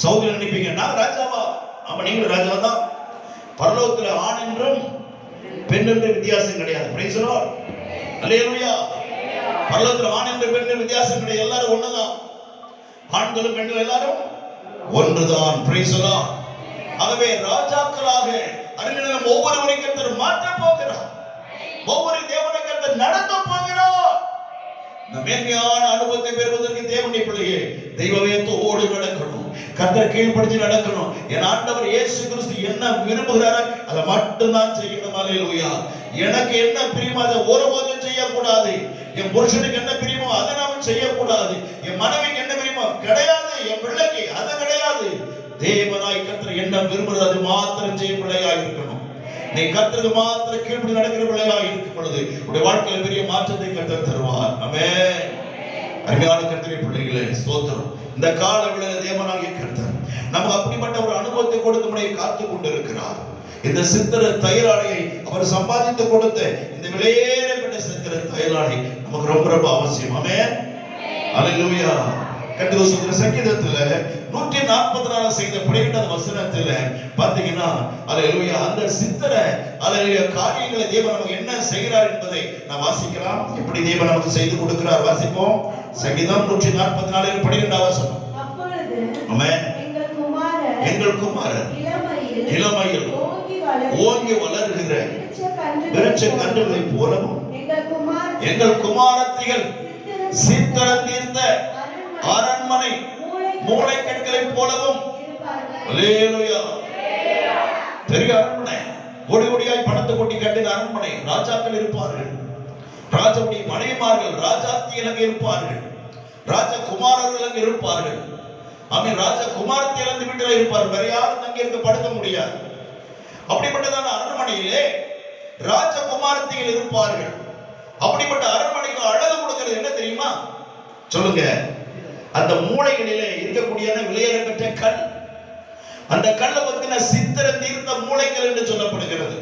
சௌதரி நினைப்பீங்க, நான் ராஜாவா? ஆமா, நீங்களும் ராஜா தான். பரலோகத்துல ஆண் என்றும் பெண் என்ற வித்தியாசம் கிடையாது. Praise the Lord. அல்லேலூயா. பரலோகத்துல ஆண் என்ற பெண் என்ற வித்தியாசம் கிடையாது. எல்லாரும் ஒண்ணுதான். ஆண்களும் பெண்களும் எல்லாரும் ஒன்றுதான். Price the Lord. ஆகவே ராஜாக்களாக அறிஞர்கள் ஒவ்வொருவரையும் கர்த்தர் மாற்ற போகிறார். ஒவ்வொரு தேவனை கர்த்தர் நடத்த போகிறார். இந்த மேன்மையான அனுபவத்தை பெறுவதற்கு தேவனுடைய பிள்ளையே தெய்வவேதத்தோடு நடக்கணும், கர்த்தர் கீழ்ப்படிஞ்சு நடக்கணும். என் ஆண்டவர் இயேசு கிறிஸ்து என்ன விரும்புகிறாரோ அதை மட்டும்தான் செய்யணும். அல்லேலூயா. எனக்கு என்ன பிரியமோ அதை ஒருபோதும் செய்யக்கூடாது. என் புருஷனுக்கு என்ன பிரியமோ அதை நாம செய்யக்கூடாது. என் மனைவிக்கு என்ன பிரியமோ கிடையாது. என் பிள்ளைக்கு அது கிடையாது. தேவனாய் கர்த்தர் என்ன விரும்புகிறது அது மாத்திரம் செய்ய பிள்ளையாக இருக்கணும். நீ கர்த்தருக்கு மாத்திரம் கீழ்ப்படி நடக்கிற பிள்ளையாக இருக்கும் பொழுது உடைய வாழ்க்கையில் பெரிய மாற்றத்தை கர்த்தர் தருவார். ஆமென். அருமையான கர்த்தருடைய பிள்ளைகளே, ஸ்தோத்திரம். இந்த கால வேளையிலே தேவனாகிய கர்த்தர் நமக்கு அப்படிப்பட்ட ஒரு அனுபவத்தை கொடுக்கும்படி காத்துக் கொண்டிருக்கிறார். இந்த சித்திர தையலாடையை அவர் சம்பாதித்து கொடுத்த இந்த விலையேறப்பட்ட சித்திர தையலாடை நமக்கு ரொம்ப ரொம்ப அவசியம். ஆமென். அல்லேலூயா. கர்த்தர் சொல்ற சங்கீதத்துல 144 செய்த 12வது வசனத்துல பாத்தீங்கன்னா, அல்லேலூயா, அந்த சித்திர அல்லேலூயா காரியங்களை தேவன் நமக்கு என்ன செய்கிறார் என்பதை நாம் வாசிக்கலாம். எப்படி தேவன் நமக்கு செய்து கொடுக்கிறார் வாசிப்போம். சங்கீதம் 144 12வது வசனம். அப்பொழுது ஆமென், எங்கள் குமாரர் இளமையில் ஓங்கி வளர்கிற விருட்ச கன்றுகளைப் போலவும் எங்கள் குமாரத்திகள் சித்திரம் தீர்த்த அரண்மனை மூளைக்கற்களைப் போலவும். அல்லேலூயா. பெரிய அரண்மனை, கோடி கோடியாய் பணத்தை கொட்டி கட்டின அரண்மனை. ராஜாக்கள் இருப்பார்கள், ராஜாவுடைய மனைவிமார்கள், ராஜாத்திகள் அங்கே இருப்பார்கள், ராஜகுமாரர்கள் அங்கே இருப்பார்கள். ஆமென். ராஜகுமாரத்திகள் அந்த வீட்டில் இருப்பார்கள். வேற யாரும் அங்கே இருக்க படுக்க முடியாது. அப்படிப்பட்டதான அரண்மனையிலே ராஜகுமாரத்திகள் இருப்பார்கள். அப்படிப்பட்ட அரண்மனைக்கு அழகு கொடுக்கிறது என்ன தெரியுமா? சொல்லுங்க. அந்த மூளைகளிலே இருக்கக்கூடிய விலையேறப்பெற்ற கல், அந்த கல்லை பத்தின சித்திரம் தீர்த்த மூளைகள் என்று சொல்லப்படுகிறது.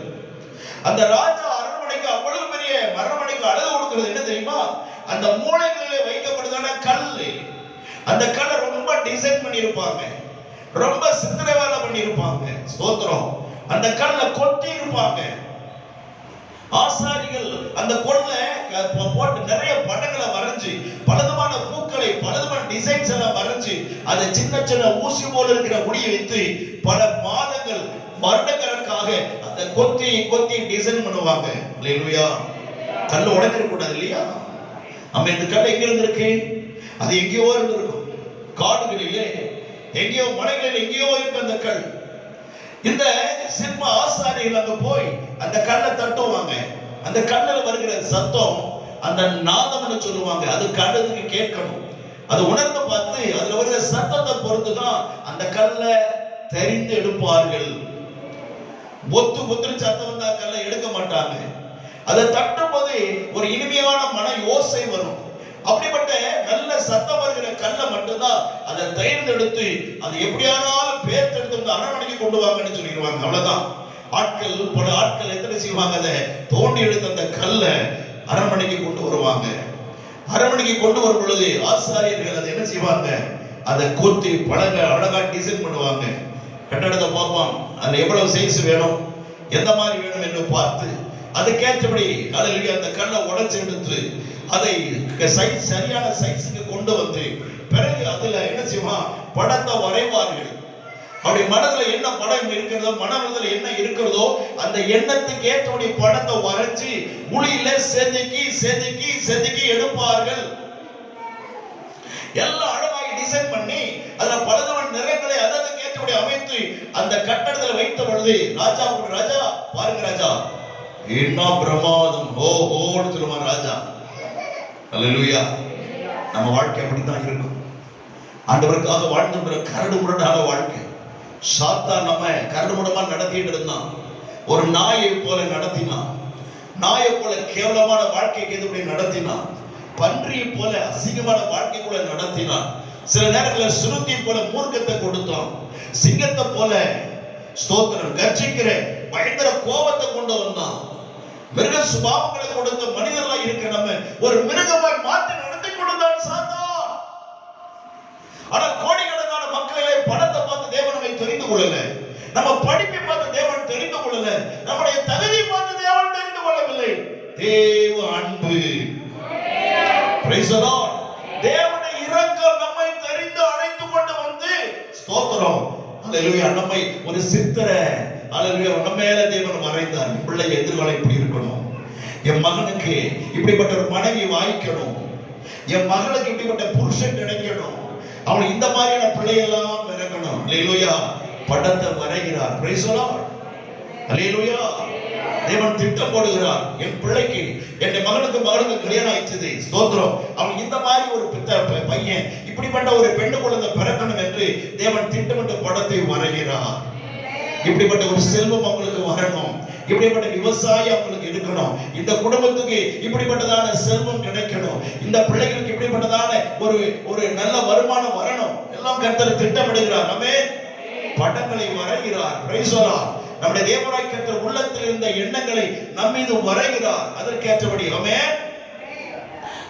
அந்த ராஜா அரண்மனைக்கு அவ்வளவு பெரிய அரண்மனைக்கு அழகு கொடுக்கிறது என்ன தெரியுமா? அந்த மூளைகளிலே வைக்கப்படுதான கல். அந்த கல்லை ரொம்ப டிசைன் பண்ணி இருப்பாங்க, ரொம்ப சித்திர வேலை பண்ணி இருப்பாங்க. ஸ்தோத்திரம். அந்த கல்லை கொட்டி இருப்பாங்க. ஆசாரிகள் அந்த கொல்லை போட்டு நிறைய படங்களை வரைஞ்சு, பலவிதமான பூக்களை, பலவிதமான டிசைன்ஸ் எல்லாம் வரைஞ்சு, அதை சின்ன சின்ன ஊசி போல இருக்கிற முடியை வைத்து பல மாதங்கள் வருடக்கணக்காக அதை கொத்தி கொத்தி டிசைன் பண்ணுவாங்க. இல்லையா? கல் உடைஞ்சிட கூடாது இல்லையா? நம்ம இந்த கல் எங்க இருந்திருக்கு? அது எங்கேயோ இருந்திருக்கும். காடுகளிலே எங்கேயோ, மலைகளில் எங்கேயோ இருக்கு அந்த கல். இந்த சிற்ப ஆசாரிகள் அங்க போய் அந்த கல்லை தட்டுவாங்க. அந்த கல்லில் வருகிற சத்தம் அந்த நாதம்னு சொல்லுவாங்க. அது கண்ணுக்கு கேட்கணும். அது உணர்ந்து பார்த்து அதுல வருகிற சத்தத்தை பொறுத்துதான் அந்த கல்லை தெரிந்து எடுப்பார்கள். ஒத்து சத்தம் வந்தா கல்லை எடுக்க மாட்டாங்க. அதை தட்டும் போது ஒரு இனிமையான மன யோசை வரும். அப்படிப்பட்ட நல்ல சத்தம் வருகிற கல்லை மட்டும்தான் அதை தேர்ந்தெடுத்து அது எப்படியானாலும் பேர்த்தெடுத்து அரண்மனைக்கு கொண்டு வாங்கன்னு சொல்லிடுவாங்க. அவ்வளவுதான். ஆட்கள், பல ஆட்கள் எத்தனை செய்வாங்க? அதை தோண்டி எடுத்து அந்த கல்லை அரண்மனைக்கு கொண்டு வருவாங்க. அரண்மனைக்கு கொண்டு வரும் பொழுது ஆசாரியர்கள் அதை என்ன செய்வாங்க? அதை கொத்தி பழக அழகா டிசைன் பண்ணுவாங்க. கட்டடத்தை பார்ப்பான், அதுல எவ்வளவு சைஸ் வேணும், எந்த மாதிரி வேணும் என்று பார்த்து அதுக்கேற்றபடி அல்லேலூயா அந்த கல்லை உடைச்சு எடுத்து அதை சரியான சைஸுக்கு கொண்டு வந்து பிறகு அதுல என்ன செய்வான், படத்தை வரைவார்கள். அப்படி மனதுல என்ன படம் இருக்கிறதோ, மனதுல என்ன இருக்கிறதோ அந்த எண்ணத்துக்கு ஏற்றபடி படத்தை வரைச்சு உளியில செதுக்கி செதுக்கி செதுக்கி எடுப்பார்கள். எல்லாம் அழகாய் டிசைன் பண்ணி அதுல பலதவன் நிறங்களை அதற்கு ஏற்றபடி அமைத்து அந்த கட்டடத்துல வைத்த பொழுது ராஜா பாருங்க, ராஜா என்ன பிரமாதம், ஓஹோன்னு சொல்லுவான் ராஜா. அல்லேலூயா. நம்ம வாழ்க்கை அப்படித்தான் இருக்கும். ஆண்டவருக்காக வாழ்ந்துன்ற கரடு முரடான வாழ்க்கை. சாத்தான் நம்ம கரடு முரடமா நடத்திட்டு இருந்தான். ஒரு நாயை போல நடத்தினான். நாயை போல கேவலமான வாழ்க்கைக்கு எதுபடி நடத்தினான். பன்றியை போல அசிங்கமான வாழ்க்கைக்குள்ள நடத்தினான். சில நேரங்களில் சுருத்தி போல மூர்க்கத்தை கொடுத்தான். சிங்கத்தை போல ஸ்தோத்திரம் கர்ஜிக்கிற பயங்கர கோபத்தை கொண்டு வந்தான். மிருக சுபாவங்களை கொடுத்த மனிதர்களா இருக்கிற நம்ம ஒரு மிருகமாய் மாற்றி நடத்தி கொடுத்தான் சாத்தான். ஆனால் கோடிக்கணக்கான மக்களிலே பணத்தை பார்த்து தேவன் நம்மை தெரிந்து கொள்ளல, நம்ம படிப்பை பார்த்து தேவன் தெரிந்து கொள்ளல, நம்முடைய தகுதி பார்த்து தேவன் தெரிந்து கொள்ளவில்லை. தேவ அன்பு, பிரைஸ் தி லார்ட், தேவனுடைய இரக்கம் நம்மை தெரிந்து அழைத்து கொண்டு வந்து ஸ்தோத்திரம் அல்லேலூயா நம்மை ஒரு சித்திரை அல்லேலூயா நம்ம மேல தேவன் வரைந்தார். பிள்ளை எதிர்காலம் இப்படி இருக்கணும், என் மகனுக்கு இப்படிப்பட்ட ஒரு மனைவி வாய்க்கணும், என் மகளுக்கு இப்படிப்பட்ட புருஷன் கிடைக்கணும், அவன் இந்த மாதிரியான பிள்ளையெல்லாம் பிறக்கணும். அல்லேலூயா. படத்தை வரைகிறார். Price the Lord. அல்லேலூயா. தேவன் திட்டம் போடுகிறார். என் பிள்ளைக்கு, என் மகனுக்கு கல்யாணம் ஆயிடுச்சு, ஸ்தோத்திரம், அவன் இந்த மாதிரி ஒரு பையன், இப்படிப்பட்ட ஒரு பெண்ணு குழந்தை பிறக்கணும் என்று தேவன் திட்டமிட்ட படத்தை வரைகிறார். இப்படிப்பட்ட ஒரு செல்வம் அவங்களுக்கு வரணும், இப்படிப்பட்ட விவசாயம் அவங்களுக்கு இருக்கணும், இந்த குடும்பத்துக்கு இப்படிப்பட்டதான செல்வம் கிடைக்கணும், இந்த பிள்ளைகளுக்கு இப்படிப்பட்டதான ஒரு நல்ல வருமானம் வரணும், எல்லாம் கர்த்தர் திட்டமிடுகிறார். ஆமென். படங்களை வரைகிறார். Price the Lord. நம்முடைய தேவனாய் கர்த்தர் உள்ளத்தில் இருந்த எண்ணங்களை நம் மீது வரைகிறார். அதற்கேற்றபடி ஆமென்.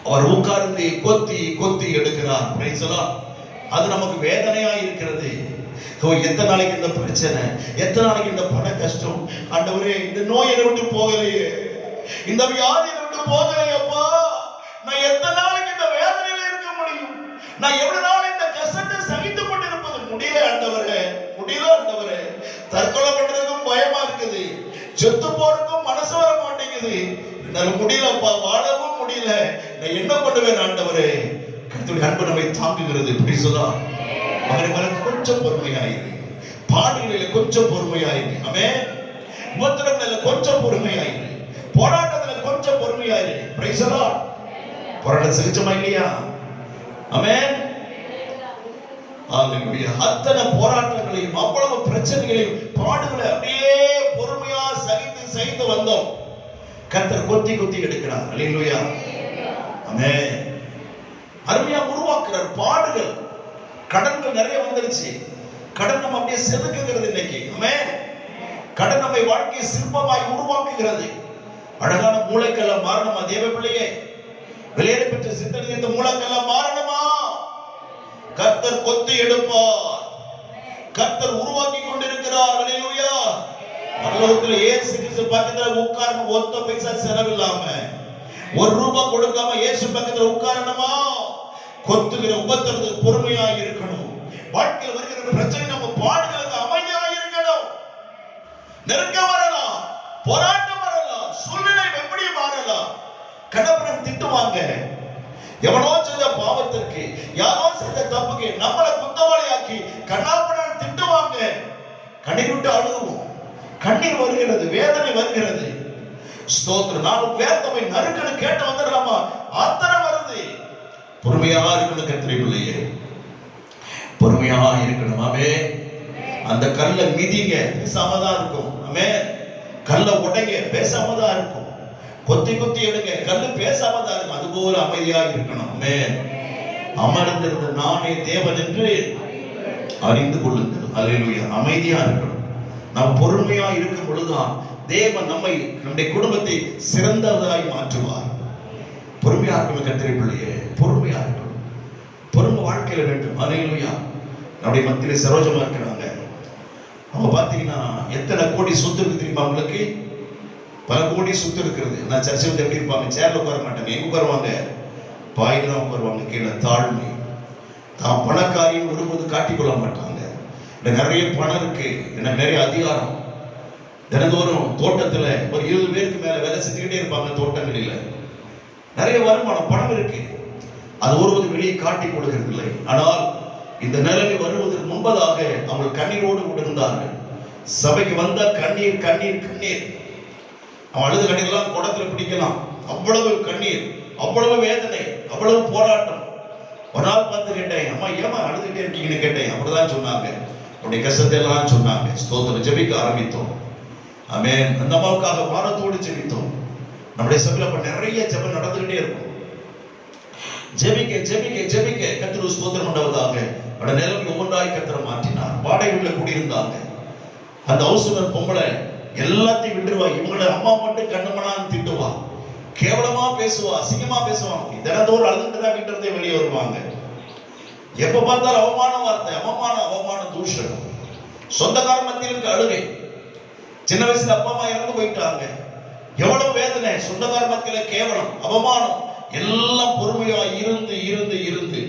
அவர் உட்கார்ந்து கொத்தி கொத்தி எடுக்கிறார். Price the Lord. அது நமக்கு வேதனையா இருக்கிறது. எத்தனை நாளைக்கு இந்த பிரச்சனை, எத்தனை நாளைக்கு இந்த பண கஷ்டம், ஆண்டவரே இந்த நோய் என்னை விட்டு போகலையே, இந்த வியாதி என்னை விட்டு போகலையப்பா, நான் எத்தனை நாளைக்கு இந்த வேதனையில இருக்க முடியும், நான் எவ்வளவு நாள் இந்த கஷ்டத்தை சகித்துக் கொண்டு இருப்பது, முடியல ஆண்டவரே, முடியல ஆண்டவரே, தற்கொலை பண்றதுக்கும் பயமா இருக்குது, செத்து போறதுக்கும் மனசு வர மாட்டேங்குது, என்னால முடியலப்பா, வாழவும் முடியல, நான் என்ன பண்ணுவேன் ஆண்டவரே. கர்த்தருடைய அன்பு நம்மை தாங்குகிறது. Price the Lord. கொஞ்சம் பொறுமையாயிரு, பாடுகளில கொஞ்சம் பொறுமையாயிரு, ஆமென், உபத்திரவங்களில கொஞ்சம் பொறுமையாயிரு, போராட்டத்துல கொஞ்சம் பொறுமையாயிரு. Price the Lord. போராட்டம் சகிச்சமா இல்லையா? ஆமென். ஹalleluya. அத்தனை போராட்டங்களையும் அவ்வளவு பிரச்சனைகளையும் பாடுகளை அப்படியே பொறுமையா சகித்து வந்தோம். கர்த்தர் கொத்தி கொத்தி எடுக்கிறார். ஹalleluya. ஆமென். அருமையா உருவாக்குறார். பாடுகள், கடன்கள் நிறைய வந்துருச்சு, கடன் நம்ம அப்படியே செதுக்குகிறது இன்னைக்கு. ஆமென். கடன் நம்மை வாழ்க்கையை சிற்பமாய் உருவாக்குகிறது. அழகான மூளைக்கெல்லாம் மாறணுமா தேவ பிள்ளையே? வெளியேற பெற்ற சித்தனை இந்த மூளைக்கெல்லாம் மாறணுமா? கர்த்தர் கொத்தி எடுப்பார். கர்த்தர் உருவாக்கி கொண்டிருக்கிறார். அல்லேலூயா. பரலோகத்துல இயேசு கிறிஸ்து பக்கத்துல உட்கார்ந்து ஒத்த பைசா செலவில்லாம, ₹1 கொடுக்காம இயேசு பக்கத்துல உட்காரணுமா? கொத்துகிற உபத்திரத்துக்கு பொறுமையாக இருக்கணும். வாழ்க்கையில் வருகிற பிரச்சனை நம்ம பாடுகளுக்கு அமைதியாக இருக்கணும். நெருக்கம் வரலாம், போராட்டம் வரலாம், சூழ்நிலை எப்படி மாறலாம். கணவன் திட்டுவாங்க, எவனோ செஞ்ச பாவத்திற்கு, யாரோ செஞ்ச தப்புக்கு நம்மளை குத்தவாளியாக்கி கண்ணாப்பண்ணன் திட்டுவாங்க. கண்ணீர் விட்டு அழுவோம், கண்ணீர் வருகிறது, வேதனை வருகிறது. ஸ்தோத்திரம். நான் வேதனை நறுக்கன்னு கேட்டு வந்துடலாமா? அத்தனை வருது. பொறுமையா இருக்கணும் கர்த்தருடைய பிள்ளையே, பொறுமையா இருக்கணும். ஆமென். அந்த கல்லை மிதிங்க, பேசாம தான் இருக்கும். ஆமென். கல்லை உடைங்க, பேசாம தான் இருக்கும். கொத்தி கொத்தி எடுங்க, கல்லு பேசாம தான் இருக்கும். அதுபோல அமைதியாக இருக்கணும். ஆமென். அமர்ந்திருந்த நானே தேவன் என்று அறிந்து கொள்ளுங்கள். அல்லேலூயா. அமைதியா இருக்கணும். நாம் பொறுமையா இருக்கும் பொழுதுதான் தேவன் நம்மை, நம்முடைய குடும்பத்தை சிறந்ததாய் மாற்றுவார். பொறுமையா இருக்கணும் கர்த்தருடைய பிள்ளையே, பொறுமையா இருக்கணும். பொறுமை வாழ்க்கையில வேண்டும். அல்லேலூயா. நம்முடைய மத்தியில சரோஜமா இருக்கிறாங்க. அவங்க பாத்தீங்கன்னா எத்தனை கோடி சொத்து இருக்கு தெரியுமா உங்களுக்கு? பல கோடி சொத்து இருக்கிறது. நான் சர்ச்சை வந்து எப்படி இருப்பாங்க? சேர்ல உட்கார மாட்டாங்க. எங்க உட்காருவாங்க? பாயில தான் உட்காருவாங்க. கீழே தாழ்மை. தான் பணக்காரியும் ஒருபோது காட்டிக்கொள்ள மாட்டாங்க. நிறைய பணம் இருக்கு, எனக்கு நிறைய அதிகாரம். தினந்தோறும் தோட்டத்துல ஒரு 20 பேருக்கு மேல வேலை செஞ்சுக்கிட்டே இருப்பாங்க. தோட்டங்களில் நிறைய வருமானம், பணம் இருக்கு. அது ஒருவது வெளியே காட்டிக் கொடுக்கிறது இல்லை. ஆனால் இந்த நிலைமை வருவதற்கு முன்பதாக அவங்க கண்ணீரோடு இருந்தார்கள். சபைக்கு வந்தா கண்ணீர் கண்ணீர் கண்ணீர். அவன் அழுது கண்ணீர்லாம் குடத்துல பிடிக்கலாம். அவ்வளவு கண்ணீர், அவ்வளவு வேதனை, அவ்வளவு போராட்டம். ஒரு நாள் பார்த்து கேட்டேன், அம்மா ஏமா அழுதுகிட்டே இருக்கீங்கன்னு கேட்டேன். அப்படிதான் சொன்னாங்க. அவருடைய கஷ்டத்தை எல்லாம் சொன்னாங்க. ஸ்தோத்திரம். ஜெபிக்க ஆரம்பித்தோம். ஆமென். அந்த அம்மாவுக்காக வாரத்தோடு ஜெபித்தோம். நம்முடைய சபையில அப்ப நிறைய ஜெபம் நடந்துகிட்டே இருக்கும். ஜெபிக்க ஜெபிக்க ஜெபிக்க கர்த்தர் ஸ்தோத்திரம் உண்டாவதாக. அவருடைய நிலைமை ஒவ்வொன்றாய் கர்த்தர் மாற்றினார். வாடகை வீட்டுல கூடியிருந்தாங்க. அந்த ஹவுஸ்னர் பொம்பளை எல்லாத்தையும் விட்டுருவா. இவங்களை அம்மா மட்டும் கண்ணமனான்னு திட்டுவா, கேவலமா பேசுவா, அசிங்கமா பேசுவாங்க. தினந்தோறும் அழுதுட்டு தான் வீட்டுல இருந்தே வெளியே வருவாங்க. எப்ப பார்த்தாலும் அவமான வார்த்தை, அவமான தூஷணம். சொந்தக்கார மத்தியில் அழுகை. சின்ன வயசுல அப்பா அம்மா இறந்து போயிட்டாங்க. எவ்வளவு வேதனை. சொந்தக்கார மத்தியில கேவலம், அவமானம். எல்லாம் பொறுமையா இருந்து இருந்து இருந்து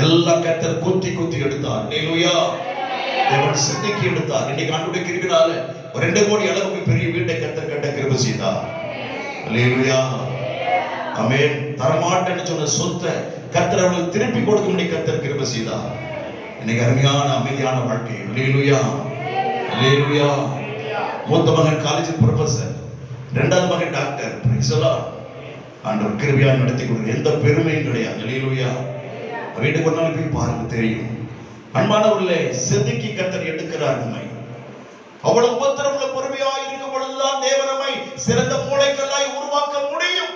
எல்லாம் கர்த்தர் குத்தி குத்தி எடுத்தார். அல்லேலூயா. தேவன் சிந்திக்கி எடுத்தார். இன்னைக்கு ஆண்டவருடைய கிருபையினால ஒரு 2 கோடி அளவுக்கு பெரிய வீட்டை கர்த்தர் கட்ட கிருபை செய்தார். அல்லேலூயா. ஆமென். தரமாட்டேன்னு சொன்ன சொத்தை கர்த்தர் அவளுக்கு திருப்பி கொடுக்க முடிய கர்த்தர் கிருபை செய்தார். இன்னைக்கு அருமையான அமைதியான வாழ்க்கை. அல்லேலூயா. அல்லேலூயா. மூத்த மகன் காலேஜ் ப்ரொஃபசர், 2வது மகன் டாக்டர். Price the Lord. ஆண்டவர் கிருபையா நடத்தி கொடுக்க எந்த பெருமையும் கிடையாது. அல்லேலூயா. வீட்டுக்கு ஒரு நாள் போய் பாருங்க, தெரியும். அன்பானவர்களே, செதுக்கி கர்த்தர் எடுக்கிறார் நம்மை. அவ்வளவு உபத்திரமுள்ள பொறுமையா இருக்கும் பொழுதுதான் தேவன் நம்மை சிறந்த மூளைக்கல்லாய் உருவாக்க முடியும்.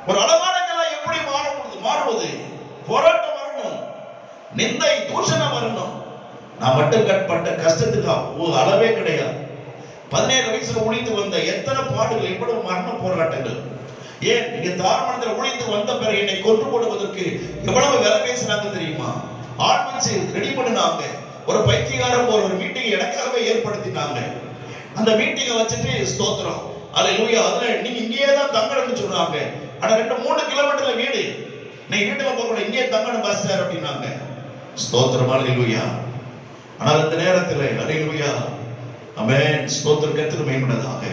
ஒரு அழகான கல்லாய் எப்படி மாறுவது? போராட்டம் வரணும், நிந்தை தூஷணம் வரணும். நான் மட்டும் கட்பட்ட கஷ்டத்துக்கு அளவே கிடையாது. 17 வயசுல ஒளிந்து வந்த எத்தனை பாடுகள், எவ்வளவு மரண போராட்டங்கள். ஏன் இங்க தாரமணத்துல ஒளிந்து வந்த பிறகு என்னை கொண்டு போடுவதற்கு எவ்வளவு வேலை பேசினாங்க தெரியுமா? ஆள் வச்சு ரெடி பண்ணினாங்க. ஒரு பைத்தியக்காரன் ஒரு மீட்டிங் எனக்காகவே ஏற்படுத்தினாங்க. அந்த மீட்டிங்கை வச்சுட்டு ஸ்தோத்திரம் அல்லேலூயா. அதுல நீங்க இங்கேயே தான் தங்கணும்னு சொன்னாங்க. ஆனா 2-3 கிலோமீட்டர்ல வீடு, நீ வீட்டுல போக இங்கேயே தங்கணும் பஸ் சார் அப்படின்னாங்க. ஸ்தோத்திரம் அல்லேலூயா. ஆனால் அந்த நேரத்தில் அல்லேலூயா ஆமென். ஸ்தோத்திரம் கர்த்தர் மகிமைப்பட்டதாக.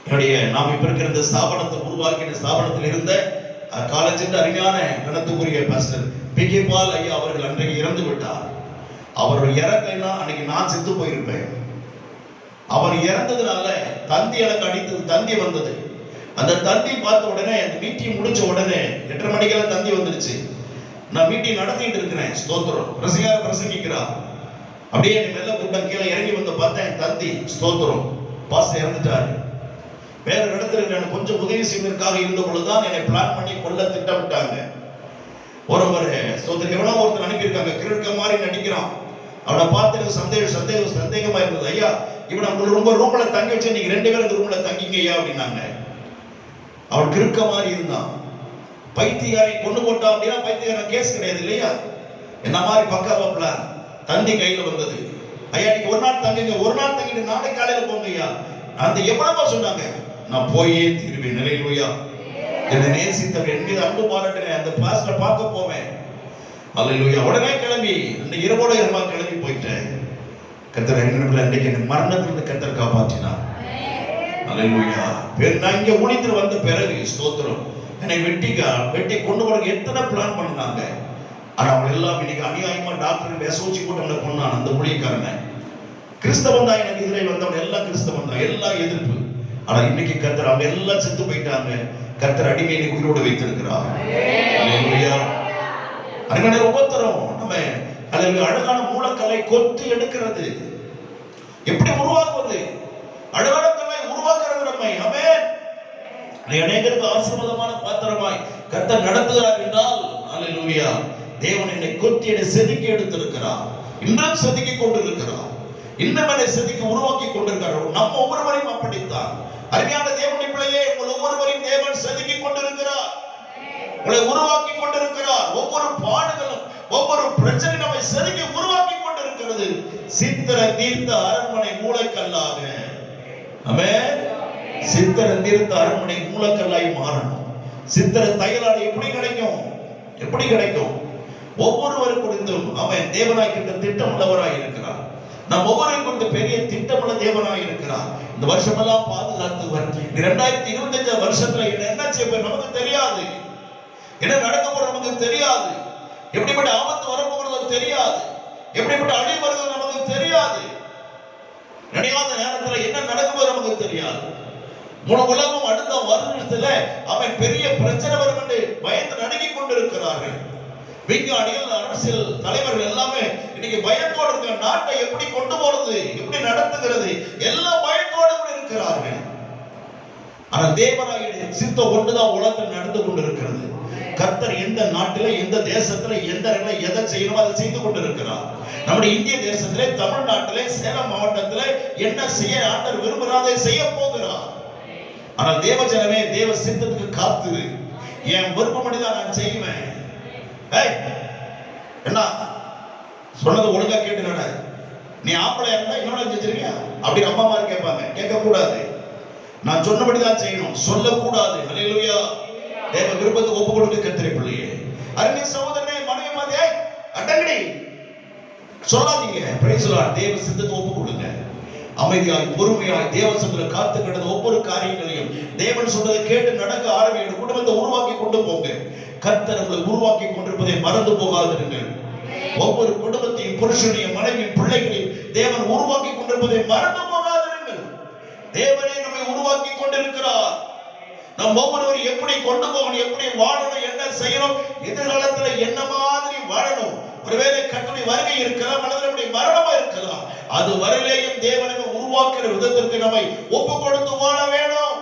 என்னுடைய நாம் இப்ப இருக்கிற இந்த ஸ்தாபனத்தை உருவாக்கின ஸ்தாபனத்தில் இருந்த காலேஜின் அருமையான கணத்துக்குரிய பாஸ்டர் பி.கே. பால் ஐயா அவர்கள் அன்றைக்கு இறந்து விட்டார். அவர் இறக்கலைன்னா அன்னைக்கு நான் செத்து போயிருப்பேன். அவர் இறந்ததுனால தந்தி எனக்கு அடித்தது, தந்தி வந்தது. அந்த தந்தி பார்த்த உடனே அந்த மீட்டிங் முடிச்ச உடனே 8:30 மணிக்கெல்லாம் தந்தி வந்துருச்சு. நான் மீட்டிங் நடத்திட்டு இருக்கிறேன். ஸ்தோத்திரம். பிரசங்கிக்கிறார். அப்படியே மெல்ல கூட்டம் கீழே இறங்கி வந்து பார்த்தேன், தந்தி. ஸ்தோத்திரம். பாஸ்டர் இறந்துட்டாரு. வேற இடத்துல நான் கொஞ்சம் உதவி செய்வதற்காக இருந்த பொழுதுதான் என்னை பிளான் பண்ணி கொல்ல திட்டமிட்டாங்க. ஒருவர் ஸ்தோத்திரம் எவ்வளவு ஒருத்தர் அனுப்பியிருக்காங்க, கிறுக்க மாதிரி நடிக்கிறான். அவனை பார்த்து எனக்கு சந்தேகமா இருந்தது. ஐயா, இவனை ரொம்ப ரூம்ல தங்கி வச்சு நீங்க 2 பேரும் இந்த ரூம்ல தங்கிங்க ஐயா அப்படின்னாங்க. அவன் கிறுக்க மாதிரி இருந்தான். பைத்தியக்காரை கொண்டு போட்டான் அப்படின்னா பைத்தியக்காரன் கேஸ் கிடையாது இல்லையா? என்ன மாதிரி பக்காவா பிளான். தந்தி கையில வந்தது. ஐயா நீங்க ஒரு நாள் தங்குங்க, ஒரு நாள் தங்கிட்டு நாளை காலையில போங்க ஐயா. அந்த எவ்வளவா சொன்னாங்க, நான் போயே தீருவேன். அல்லேலூயா. என்னை நேசித்தவர், என் மீது அன்பு பாராட்டின அந்த பாஸ்டரை பார்க்க போவேன். அல்லேலூயா. உடனே கிளம்பி அந்த இரவோட இரவா கிளம்பி போயிட்டேன். கர்த்தர் எங்களை அன்றைக்கு எனக்கு மரணத்திலிருந்து கர்த்தர் காப்பாற்றினார். அல்லேலூயா. நான் இங்க ஊழியத்தில் வந்த பிறகு ஸ்தோத்திரம் என்னை வெட்டி கொண்டு போட எத்தனை பிளான் பண்ணாங்க. ஆனா அவங்க எல்லாம் இன்னைக்கு அநியாயமா டாக்டர் விசோச்சி போட்டு அவனை கொண்டான். அந்த ஊழியக்காரனை கிறிஸ்தவன் தான் எனக்கு எதிரே வந்தவன் எல்லாம் கிறிஸ்தவன் தான், எல்லாம் எதிர்ப்பு. ஆனா இன்னைக்கு கர்த்தர் அவங்க எல்லாம் செத்து போயிட்டாங்க. கர்த்தர் அடிமையை உயிரோடு வைத்திருக்கிறார். அல்லேலூயா. அருமையான உபத்திரம் நம்ம அழகான மூலக்கல்லை கொத்தி எடுக்கிறது. எப்படி உருவாக்குவது? அழகான கல்லை உருவாக்குறது நம்மை. ஆமென். அநேகருக்கு ஆசீர்வாதமான பாத்திரமாய் கர்த்தர் நடத்துகிறார் என்றால் அல்லேலூயா. தேவன் என்னை கொத்தி என்னை செதுக்கி எடுத்திருக்கிறார். இன்னும் செதுக்கி கொண்டிருக்கிறார். இன்னும் என்னை செதுக்கி உருவாக்கி கொண்டிருக்கிறார். நம்ம ஒவ்வொருவரையும் அப்படித்தான். அருமையான தேவனுடைய பிள்ளையே, உங்கள் ஒவ்வொருவரையும் தேவன் செதுக்கி கொண்டிருக்கிறார். உங்களை உருவாக்கி கொண்டிருக்கிறார். ஒவ்வொரு பாடுகளும் ஒவ்வொரு பிரச்சனை நம்மை செதுக்கி உருவாக்கி கொண்டிருக்கிறது. சித்திர தீர்த்த அரண்மனை மூளைக்கல்லாக. ஆமென். சித்திர தீர்த்த அரண்மனை மூலக்கல்லாய் மாறணும். சித்திர தையலாடை எப்படி கிடைக்கும்? எப்படி கிடைக்கும்? ஒவ்வொருவரும் குறித்தும் அவன் தேவனாய் கிட்ட திட்டம் உள்ளவராய் இருக்கிறார். நாம் ஒவ்வொருவரும் குறித்து பெரிய திட்டமுள்ள தேவனாய் இருக்கிறார். இந்த வருஷமெல்லாம் பாதுகாத்துவர். 2025 வருஷத்துல என்ன செய்ய நமக்கு தெரியாது, என்ன நடக்க போற நமக்கு தெரியாது, எப்படிப்பட்ட ஆபத்து வரப்போகிறதோ தெரியாது, எப்படிப்பட்ட அழிவு வருகிறது நமக்கு தெரியாது, நினைவாத நேரத்துல என்ன நடக்கும்போது நமக்கு தெரியாது. முழு உலகம் அடுத்த வருடத்துல அவன் பெரிய பிரச்சனை வரும் என்று பயந்து நடுங்கிக் கொண்டிருக்கிறார்கள். விஞ்ஞானிகள், அரசியல் தலைவர்கள் எல்லாமே இன்னைக்கு பயத்தோடு இருக்கிற நாட்டை எப்படி கொண்டு போறது, எப்படி நடத்துகிறது, எல்லாம் பயத்தோடு இருக்கிறார்கள். ஆனால் தேவனாயுடைய சித்தம் ஒன்றுதான் உலகத்தில் நடந்து கொண்டிருக்கிறது. கர்த்தர் எந்த நாட்டில, எந்த தேசத்துல, எந்த இடத்துல எதை செய்யணுமோ அதை செய்து கொண்டிருக்கிறார். நம்முடைய இந்திய தேசத்திலே, தமிழ்நாட்டிலே, சேலம் மாவட்டத்திலே என்ன செய்ய ஆண்டவர் விரும்புகிறாரை செய்ய போகிறார். ஆனால் தேவ ஜனமே, தேவ சித்தத்துக்கு காத்து என் விருப்பப்படிதான் நான் செய்வேன். என்ன சொன்னது ஒழுங்கா கேட்டு நட. நீ ஆம்பளை இருந்தா இன்னொன்னு செஞ்சிருக்கியா அப்படி அம்மா மாதிரி கேட்பாங்க. கேட்க கூடாது. நான் சொன்னபடிதான் செய்யணும், சொல்லக்கூடாது. ஹல்லேலூயா. தேவ விருப்பத்துக்கு ஒப்பு கொடுக்க கர்த்தரை பிள்ளையே. அருமை சகோதரனே, மனைவி மாதிரியே அடங்கடி சொல்லாதீங்க. Price the Lord. தேவ சித்தத்துக்கு ஒப்பு கொடுங்க. அமைதியாய் பொறுமையாய் தேவ சமூகத்தில் காத்து கிடந்த ஒவ்வொரு காரியங்களையும் தேவன் சொன்னதை கேட்டு நடக்க ஆரம்பிங்க. குடும்பத்தை உருவாக்கி கொண்டு போங்க. கர்த்தர் உங்களை உருவாக்கி கொண்டிருப்பதை மறந்து போகாதிருங்கள். ஒவ்வொரு குடும்பத்தையும், புருஷனையும், மனைவியும், பிள்ளைகளையும் தேவன் உருவாக்கி கொண்டிருப்பதை மறந்து போகாதிருங்கள். தேவனே நம்மை உருவாக்கி கொண்டிருக்கிறார். நம் ஒவ்வொருவரும் எப்படி கொண்டு போகணும், எப்படி வாழணும், என்ன செய்யணும், எதிர்காலத்துல என்ன மாதிரி வாழணும். ஒருவேளை கர்த்தருடைய வருகை இருக்கலாம், அல்லது மரணமா இருக்கலாம். அது வரையிலேயும் தேவனை உருவாக்குற விதத்திற்கு நம்மை ஒப்பு கொடுத்து வாழ வேணும்.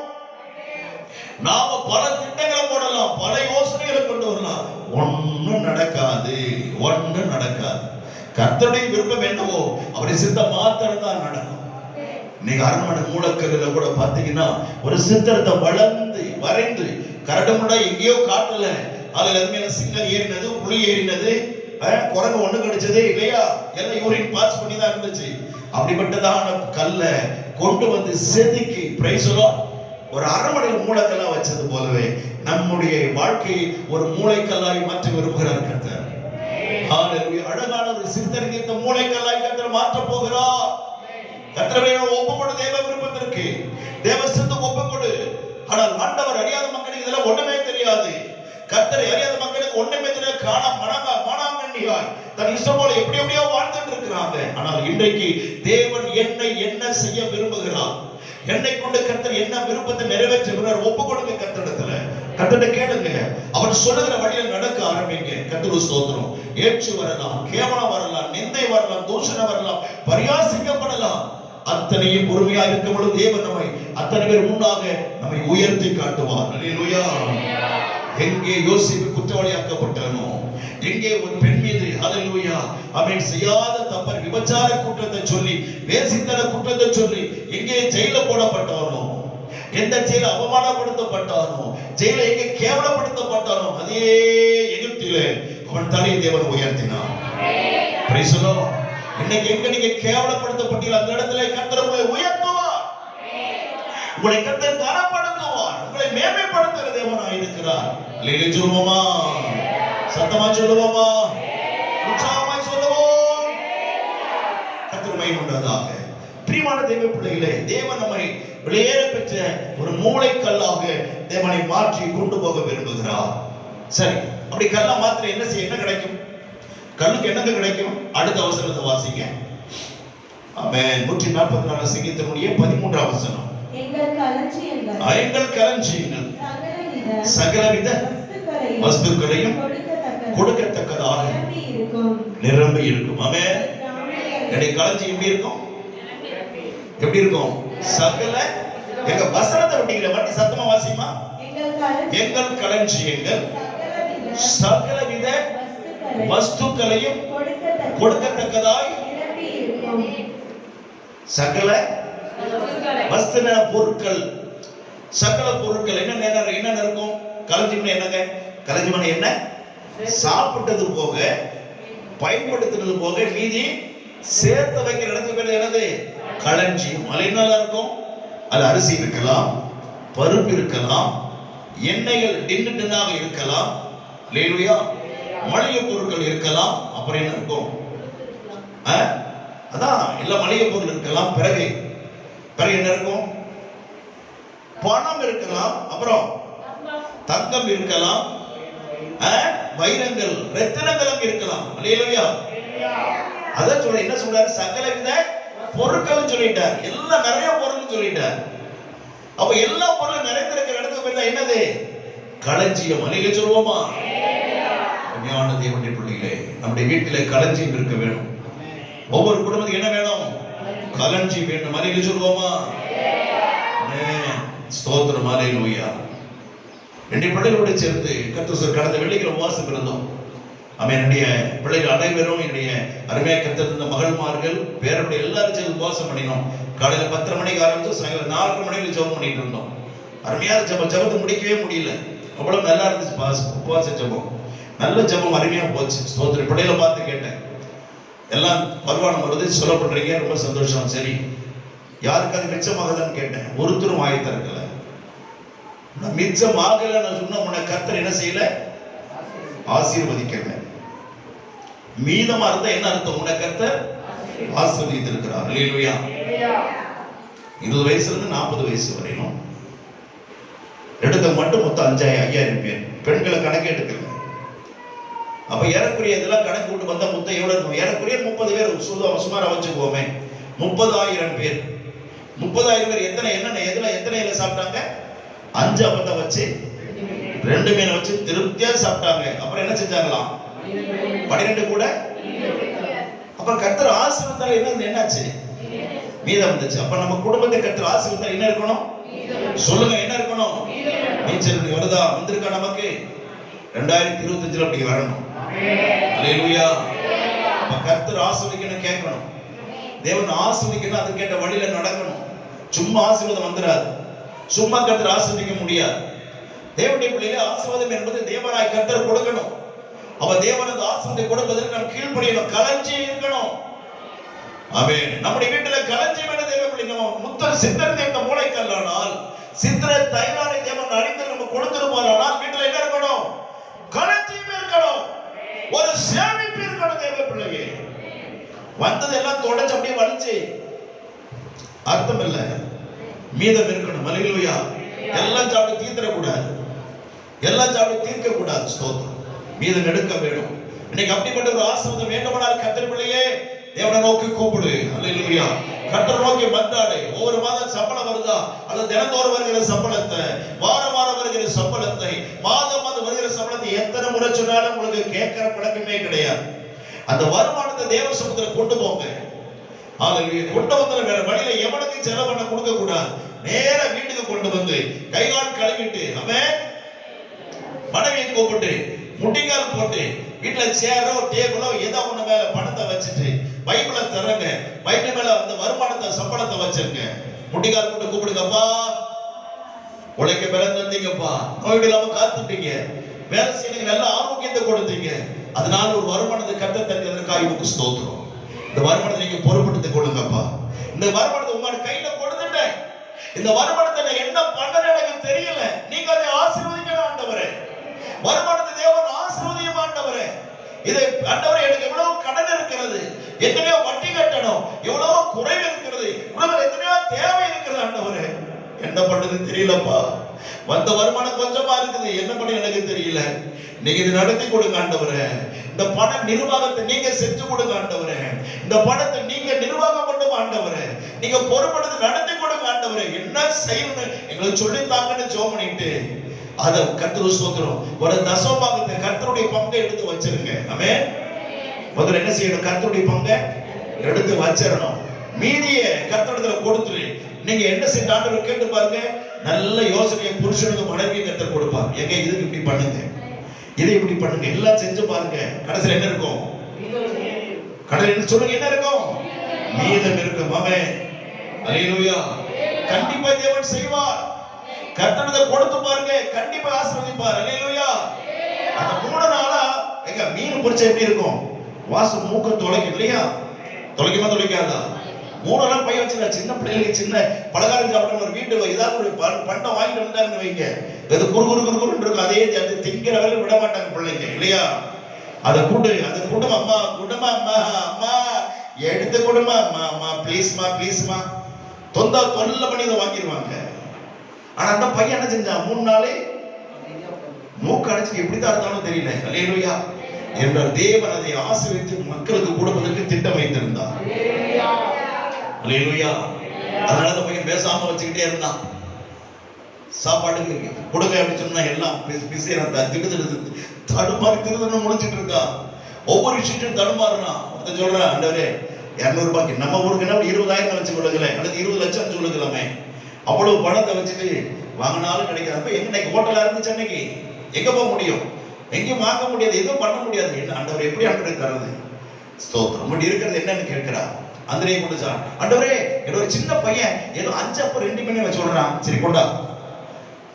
நாம பல திட்டங்களை போடலாம், பல யோசனைகளை கொண்டு வரலாம், ஒன்னும் நடக்காது, ஒன்னும் நடக்காது. கர்த்தருடைய விருப்பம் என்னவோ அவருடைய சித்தம் மாத்திரம் தான் நடக்கும். இன்னைக்கு அரண்மனை மூலக்கல்ல கூட பாத்தீங்கன்னா ஒரு சித்திரத்தை வளர்ந்து வரைந்து கரடுமுடா எங்கேயோ காட்டல, அதுல எதுவுமே சிங்கம் ஏறினது, புலி ஏறினது, குரங்கு ஒண்ணு கிடைச்சதே இல்லையா, எல்லாம் யூரின் பாஸ் பண்ணி தான் இருந்துச்சு. அப்படிப்பட்டதான கல்ல கொண்டு வந்து செதுக்கி பிரைஸ் தி லார்ட் ஒரு அரண்மனையில் மூளைக்கல்லா வச்சது போலவே நம்முடைய வாழ்க்கையை ஒரு மூளைக்கல்லாய் மாற்ற விரும்புகிறார் கர்த்தர். ஹalleluya. அழகான ஒரு சித்தரித்த மூளைக்கல்லாய் கர்த்தர் மாற்ற போகிறார். கர்த்தரை ஒப்புக்கொடு தேவ விருப்பத்திற்கு, தேவ சித்தத்துக்கு ஒப்புக்கொடு. ஆனால் ஆண்டவர் அறியாத மக்களுக்கு இதெல்லாம் ஒண்ணுமே தெரியாது. கர்த்தரை அறியாத மக்களுக்கு ஒண்ணுமே தெரியாது. மானாங்கண்ணியாய் தன் இஷ்டம் போல எப்படி எப்படியோ வாழ்ந்துட்டு இருக்கிறாங்க. ஆனால் இன்றைக்கு தேவன் என்னை என்ன செய்ய விரும்புகிறார், என்னை கொண்டு கர்த்தர் என்ன விருப்பத்தை நிறைவேற்றுகிறார், ஒப்பு கொடுங்க. கர்த்தர்ட்ட கேளுங்க. அவர் சொல்லுகிற வழியில் நடக்க ஆரம்பிங்க. கர்த்தருக்கு ஸ்தோத்திரம். ஏற்று வரலாம், கேவலம் வரலாம், நிந்தை வரலாம், தூஷணம் வரலாம், பரியாசிக்கப்படலாம். அத்தனையும் பொறுமையா இருக்கும் பொழுது தேவன் நம்மை அத்தனை பேர் முன்னாக நம்மை உயர்த்தி காட்டுவார். அல்லேலூயா. எங்கே யோசேப்பு குற்றவாளியாக்கப்பட்டானோ, எங்கே ஒரு பெண் மீது அல்லேலூயா அவன் செய்யாத தப்ப விபச்சார குற்றத்தை சொல்லி, வேசித்தன குற்றத்தை சொல்லி எங்கே ஜெயில போடப்பட்டானோ, எந்த ஜெயில அவமானப்படுத்தப்பட்டானோ, ஜெயில எங்கே கேவலப்படுத்தப்பட்டானோ, அதே எகிப்திலே அவன் தலையை தேவன் உயர்த்தினார். Price the Lord. இன்னைக்கு எங்க நீங்க கேவலப்படுத்தப்பட்டீங்க, அந்த இடத்துல கர்த்தர் உங்களை உயர்த்துவார், உங்களை கர்த்தர் கனப்படுத்துவார், உங்களை மேன்மைப்படுத்துகிற தேவனாய் இருக்கிறார். அல்லேலூயா சொல்லுவோமா? சத்தமா சொல்லுவோமா? உற்சாகமாய் சொல்லுவோம். கர்த்தர் மகிமை உண்டாதாக. பிரியமான தேவ பிள்ளைகளே, தேவன் நம்மை வெளியேற பெற்ற ஒரு மூளைக்கல்லாக தேவனை மாற்றி கொண்டு போக விரும்புகிறார். சரி, அப்படி கல்லா மாத்திர என்ன செய்ய, என்ன கிடைக்கும்? கல்லுக்கு என்னங்க கிடைக்கும்? அடுத்த வசனத்தை வாசிங்க. ஆமென். 144 சங்கீதத்தினுடைய 13ஆம் வசனம். எங்கள் களஞ்சியங்கள் சகலவித வஸ்துக்களையும் கொடுக்கத்தக்கதாக நிரம்பி இருக்கும். ஆமென். என்னுடைய களஞ்சியம் எப்படி இருக்கும்? எப்படி இருக்கும்? சகல, எங்க வசனத்தை விட்டீங்க, மறுபடி சத்தமா வாசிமா. எங்கள் களஞ்சியங்கள் சகலவித வஸ்துக்களையும் கொடுக்கத்தக்கதாய் சகல வஸ்துன பொருட்கள், சகல பொருட்கள் என்ன இருக்கும்? களஞ்சியம் என்னங்க? களஞ்சியம் என்ன? சாப்பிட்டது போக, பயன்படுத்தினது போக மீதி சேர்த்து வைக்கிற இடத்துக்கு பேர் என்னது? களஞ்சியம். அது என்னெல்லாம் இருக்கும்? அது அரிசி இருக்கலாம், பருப்பு இருக்கலாம், எண்ணெய்கள் டின்னாக இருக்கலாம், அல்லேலூயா, மளிகை பொருட்கள் இருக்கலாம். அப்புறம் என்ன இருக்கும்? அதான் எல்லா மளிகை பொருள் இருக்கலாம். பிறகு என்ன இருக்கும்? பணம் இருக்கலாம். அப்புறம் தங்கம் இருக்கலாம், வைரங்கள் ரத்தினங்களும் இருக்கலாம். அல்லேலூயா. அதான் சொல்ற, என்ன சொல்றாரு? சகலவித பொருட்கள் சொல்லிட்டார். எல்லாம் நிறைய பொருள் சொல்லிட்டார். அப்ப எல்லா பொருளும் நிறைந்திருக்கிற இடத்துக்கு போய் என்னது? களஞ்சியம். அல்லேலூயா சொல்லுவோமா? ஞான தேவனுடைய பிள்ளைகளே, நம்முடைய வீட்டிலே களஞ்சியம் இருக்க வேணும். ஒவ்வொரு குடும்பத்துக்கு என்ன வேணும்? களஞ்சியம் வேண்டும். அல்லேலூயா சொல்லுவோமா? ஸ்தோத்திரம். அல்லேலூயா. என்னுடைய பிள்ளைகளோடு சேர்ந்து கர்த்தர் கடந்த வெள்ளிக்கிழமை உபவாசம் இருந்தோம். என்னுடைய பிள்ளைகள் அனைவரும், என்னுடைய அருமையாக கர்த்தர் இருந்த மகள்மார்கள், பேரப்படி எல்லாரும் சேர்ந்து உபவாசம் பண்ணினோம். காலையில 10:30 மணிக்கு ஆரம்பிச்சு சாயங்காலம் 4:30 மணிக்கு ஜெபம் பண்ணிட்டு இருந்தோம். அருமையான ஜெபத்தை முடிக்கவே முடியல. அவ்வளவு நல்லா இருந்துச்சு உபவாச ஜெபம். நல்ல ஜெபம், அருமையா போச்சு. ஸ்தோத்திரம். பிள்ளைகளை பார்த்து கேட்டேன், எல்லாம் பகவான் வருது சொல்ல பண்றீங்க, ரொம்ப சந்தோஷம். சரி, யாருக்காவது மிச்சமாகதான்னு கேட்டேன். ஒருத்தரும் வாய் திறக்கல. மிச்சமாகல நான் சொன்ன உன்னை கர்த்தர் என்ன செய்யல? ஆசீர்வதிக்கல. மீதமா இருந்தா என்ன அர்த்தம்? உன்னை கர்த்தர் ஆசீர்வதித்திருக்கிறார். அல்லேலூயா. 20 வயசுல இருந்து 40 வயசு வரையிலும் எடுத்த மட்டும் மொத்தம் 5,000 பேர். பெண்களை கணக்கு எடுக்கல. அப்ப ஏறக்குரிய இதெல்லாம் கணக்கு விட்டு வந்தா மொத்தம் எவ்வளவு இருக்கும்? ஏறக்குரிய 30 பேர் சுமாரா வச்சுக்குவோமே. 30,000 பேர். 30,000 பேர் எத்தனை சாப்பிட்டாங்க? 5 அப்பத்தை வச்சு 2 மீனை வச்சு திருப்தியா சாப்பிட்டாங்க. அப்புறம் என்ன செஞ்சாங்களாம்? 12 கூட. அப்ப கர்த்தர் ஆசீர்வதித்தால் என்னாச்சு? மீதம் வந்துச்சு. அப்ப நம்ம குடும்பத்தை கர்த்தர் ஆசீர்வதித்தால் என்ன இருக்கணும்? சொல்லுங்க, என்ன இருக்கணும்? நீச்சல் வருதா? வந்திருக்கா நமக்கு? 2025 அப்படி வரணும். அல்லேலூயா. அப்ப கர்த்தர் ஆசீர்வதிக்கணும், கேட்கணும். தேவன் ஆசீர்வதிக்கணும், அது கேட்ட வழியில நடக்கணும். சும்மா ஆசீர்வாதம் வந்துடாது. சும்மா கர்த்தர் ஆசீர்வதிக்க முடியாது. தேவனுடைய பிள்ளைகளே, ஆசீர்வாதம் என்பது தேவனாய் கர்த்தர் கொடுக்கணும். அவ தேவனது ஆசீர்வாதத்தை கொடுப்பதற்கு நாம் கீழ்ப்படியணும். களஞ்சியம் இருக்கணும். ஆமென். நம்முடைய வீட்டுல களஞ்சியம் என்ன? தேவ பிள்ளைங்க முத்தர் சித்தர் தேவ மூளைக்கல்லானால் சித்திர தைரானை தேவன் அடித்து நம்ம கொடுத்திருப்பாரானால் வீட்டுல என்ன இருக்கணும்? களஞ்சியம் இருக்கணும். ஒரு சேமிப்பு இருக்கணும். தேவ பிள்ளைங்க வந்ததெல்லாம் தொடச்சு அப்படியே வலிச்சு அர்த்தம் இல்லை. மீதம் இருக்கணும். அல்லேலூயா. எல்லாம் சாப்பிட்டு தீர்த்தக்கூடாது. எல்லாம் சாப்பிட்டு தீர்க்க கூடாது. ஸ்தோத்திரம். மீதம் எடுக்க வேணும். இன்னைக்கு அப்படிப்பட்ட ஒரு ஆசீர்வாதம் வேண்டுமானால் கர்த்தர் பிள்ளையே தேவனை நோக்கி கூப்பிடு. அல்லேலூயா. கர்த்தர் நோக்கி மன்றாடு. ஒவ்வொரு மாதம் சம்பளம் வருதா? அல்லது தினந்தோறும் வருகிற சம்பளத்தை, வாரம் வருகிற சம்பளத்தை, மாதம் வருகிற சம்பளத்தை எத்தனை முறை சொன்னாலும் உங்களுக்கு கேட்கிற பழக்கமே கிடையாது. அந்த வருமானத்தை தேவ சமூகத்துல கொண்டு போங்க. அல்லேலூயா. கொண்டு வந்த வேற வழியில எவனுக்கு செலவு பண்ண கொடுக்க கூடாது. நேர வீட்டுக்கு கொண்டு வந்து கைகால் கழுவிட்டு, அவன் மனைவியை கூப்பிட்டு முட்டிக்கால் போட்டு வீட்டுல சேரோ டேபிளோ ஏதோ ஒண்ணு மேல பணத்தை வச்சுட்டு பைபிளை தரங்க. பைபிள் மேல அந்த வருமானத்தை சம்பளத்தை வச்சிருங்க. முட்டிக்கால் போட்டு கூப்பிடுங்கப்பா, உழைக்க பிறந்து வந்தீங்கப்பா, நோய் இல்லாம காத்துட்டீங்க, வேலை செய்ய நல்ல ஆரோக்கியத்தை கொடுத்தீங்க, அதனால ஒரு வருமானத்தை கட்ட தருவதற்காக இவங்க ஸ்தோத்திரம். இந்த வருமானத்தை நீங்க பொறுப்படுத்திக் கொள்ளுங்கப்பா. இந்த வருமானத்தை உங்களோட கையில கொடுத்துட்டேன். இந்த வருமானத்தை நான் என்ன பண்ணணும் எனக்கு தெரியல. நீங்க அதை ஆசீர்வதிக்கணும் ஆண்டவரே. வருமானத்தை தேவன் ஆசீர்வதியும் ஆண்டவரே. இதை ஆண்டவரே, எனக்கு எவ்வளவு கடன் இருக்கிறது, எத்தனையோ வட்டி கட்டணும், எவ்வளவோ குறைவு இருக்கிறது, குடும்பத்தில் எத்தனையோ தேவை இருக்கிறது ஆண்டவரே. என்ன பண்றது தெரியலப்பா. வந்த வருமானம் கொஞ்சமா இருக்குது, என்ன பண்ண எனக்கு தெரியல. நீங்க இது நடத்தி கொடுங்க ஆண்டவரே. இந்த பண நிர்வாகத்தை நீங்க செஞ்சு கொடுங்க ஆண்டவரே. இந்த பணத்தை நீங்க நிர்வாகம் பண்ணுங்க ஆண்டவரே. நீங்க பொறுப்படுத்தி நடத்தி கொடுங்க ஆண்டவரே. என்ன செய்யணும் எங்களுக்கு சொல்லித்தாங்கன்னு ஜெபம் பண்ணிட்டு அதை கர்த்தர் ஸ்தோத்திரம். ஒரு தசமபாகத்தை கர்த்தருடைய பங்கை எடுத்து வச்சிருங்க. ஆமென். முதல்ல என்ன செய்யணும்? கர்த்தருடைய பங்கை எடுத்து வச்சிரணும். மீதியை கர்த்தரிடத்துல கொடுத்துரு. நீங்க என்ன செய்ய ஆண்டவர் கேட்டு பாருங்க. நல்ல யோசனையை புருஷனுக்கு மனைவியை கர்த்தர் கொடுப்பார். எங்க இதுக்கு இப்படி பண்ணுங்க, இதை இப்படி பண்ணுங்க, எல்லாம் செஞ்சு பாருங்க. கடைசியில் என்ன இருக்கும்? கடைசியில் சொல்லுங்க, என்ன இருக்கும்? மீதம் இருக்கும். ஆமென். அல்லேலூயா. கண்டிப்பா தேவன் செய்வார். கர்த்தரிடத்தை கொடுத்து பாருங்க, கண்டிப்பா ஆசீர்வதிப்பார். அல்லேலூயா. அந்த 3 நாளா மீன் பொரிச்ச எப்படி இருக்கும்? வாசம் மூக்க தொலைக்கும் இல்லையா? தொலைக்குமா தொலைக்காதா? 3 பையன் வச்சுருக்கா. சின்ன பிள்ளைகளுக்கு சின்ன பலகாரம் சாப்பிட்ற ஒரு வீட்டு ஏதாவது ஒரு பண்டம் வாங்கிட்டு வந்தாருன்னு வைங்க, அது குறுகுறுன்னு இருக்கும். அதே அது திங்கிற வேலை விட மாட்டாங்க பிள்ளைங்க இல்லையா? அதை குடும்பம் அம்மா குடும்பம் அம்மா அம்மா எடுத்து கொடுமா அம்மா அம்மா ப்ளீஸ்மா தொல்லை பண்ணி இதை வாங்கிடுவாங்க. ஆனா அந்த பையன் என்ன செஞ்சான்? 3 நாளே மூக்கு அடைச்சு எப்படிதான் இருந்தாலும் தெரியல. அல்லேலூயா. என்றால் தேவன் அதை ஆசீர்வதித்து மக்களுக்கு கொடுப்பதற்கு திட்டம் வைத்திருந்தார். அல்லேலூயா. அதனால அந்த பையன் பேசாம வச்சுக்கிட்டே இருந்தான். சாப்பாட்டுக்கு கொடுங்க அப்படின்னு சொன்னா எல்லாம் தடுமாறி திருதணும் முடிச்சிட்டு இருக்கா. ஒவ்வொரு விஷயத்தையும் தடுமாறுனா. ஒருத்தர் சொல்றான், ஆண்டவரே 200 ரூபாய்க்கு நம்ம ஊருக்கு 20,000 வச்சு கொடுக்கல, அல்லது 20 லட்சம் சொல்லுக்கலாமே, அவ்வளவு பணத்தை வச்சுட்டு வாங்கினாலும் கிடைக்காது. இன்னைக்கு ஹோட்டலா இருந்துச்சு, அன்னைக்கு எங்க போக முடியும்? எங்கேயும் வாங்க முடியாது, எதுவும் பண்ண முடியாது. என்ன ஆண்டவர் எப்படி ஆண்டவரை தருது? ஸ்தோத்திரம். அப்படி இருக்கிறது என்னன்னு கேட்கிறா. அந்திரேயை கொடுத்தான். ஆண்டவரே, என்னோட சின்ன பையன் ஏதோ 5 அப்பம் 2 மீன் வச்சு சொல்றான். சரி கொண்டா,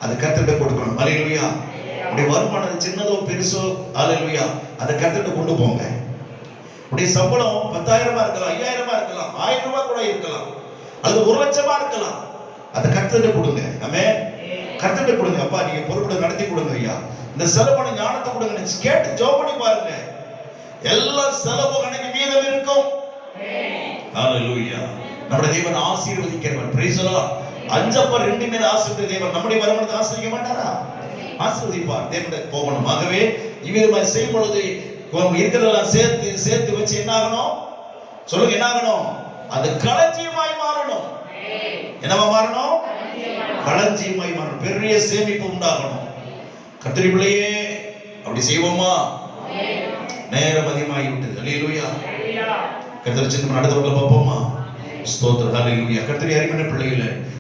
அது கர்த்தர்கிட்ட கொடுக்கணும். அல்லேலூயா. உடைய வருமானம் சின்னதோ பெருசோ, அல்லேலூயா, அதை கர்த்தர்கிட்ட கொண்டு போங்க. உடைய சம்பளம் 10,000 இருக்கலாம், 5,000 இருக்கலாம், 1000 ரூபாய் கூட இருக்கலாம், அல்லது 1 லட்சமா இருக்கலாம். அதை கர்த்தர்கிட்ட கொடுங்க. ஆமென். கர்த்தர்கிட்ட கொடுங்க. அப்பா, நீங்க பொறுப்பை நடத்தி கொடுங்க ஐயா, இந்த செலவான ஞானத்தை கொடுங்க. கேட்டு ஜெபம் பண்ணி பாருங்க, எல்லா செலவு கணக்கு மீதம் இருக்கும். ஹalleluya. நம்முடைய தேவன் ஆசீர்வதிக்கிறவர். Price the Lord. 5 அப்பம் 2 மீன் ஆசீர்வதித்த தேவன் நம்முடைய வருமானத்தை ஆசீர்வதிக்க மாட்டாரா? ஆசீர்வதிப்பார். தேவனுக்கு போகணும். ஆகவே இவ்விதமாக செய்யும் பொழுது இருக்கிறதெல்லாம் சேர்த்து வச்சு என்ன ஆகணும்? சொல்லுங்க, என்ன ஆகணும்? அது களஞ்சியமாய் மாறணும். என்னவா மாறணும்? களஞ்சியமாய் மாறணும். பெரிய சேமிப்பு உண்டாகணும். கர்த்தருடைய பிள்ளையே, அப்படி செய்வோமா? நேரம் அதிகமாகி விட்டது. அல்லேலூயா. கர்த்தர் சித்தம் அடுத்த வகுப்புல பார்ப்போமா? ஸ்தோத்திரம். ஹalleluya. கர்த்தருடைய அருமையான பிள்ளைகளே,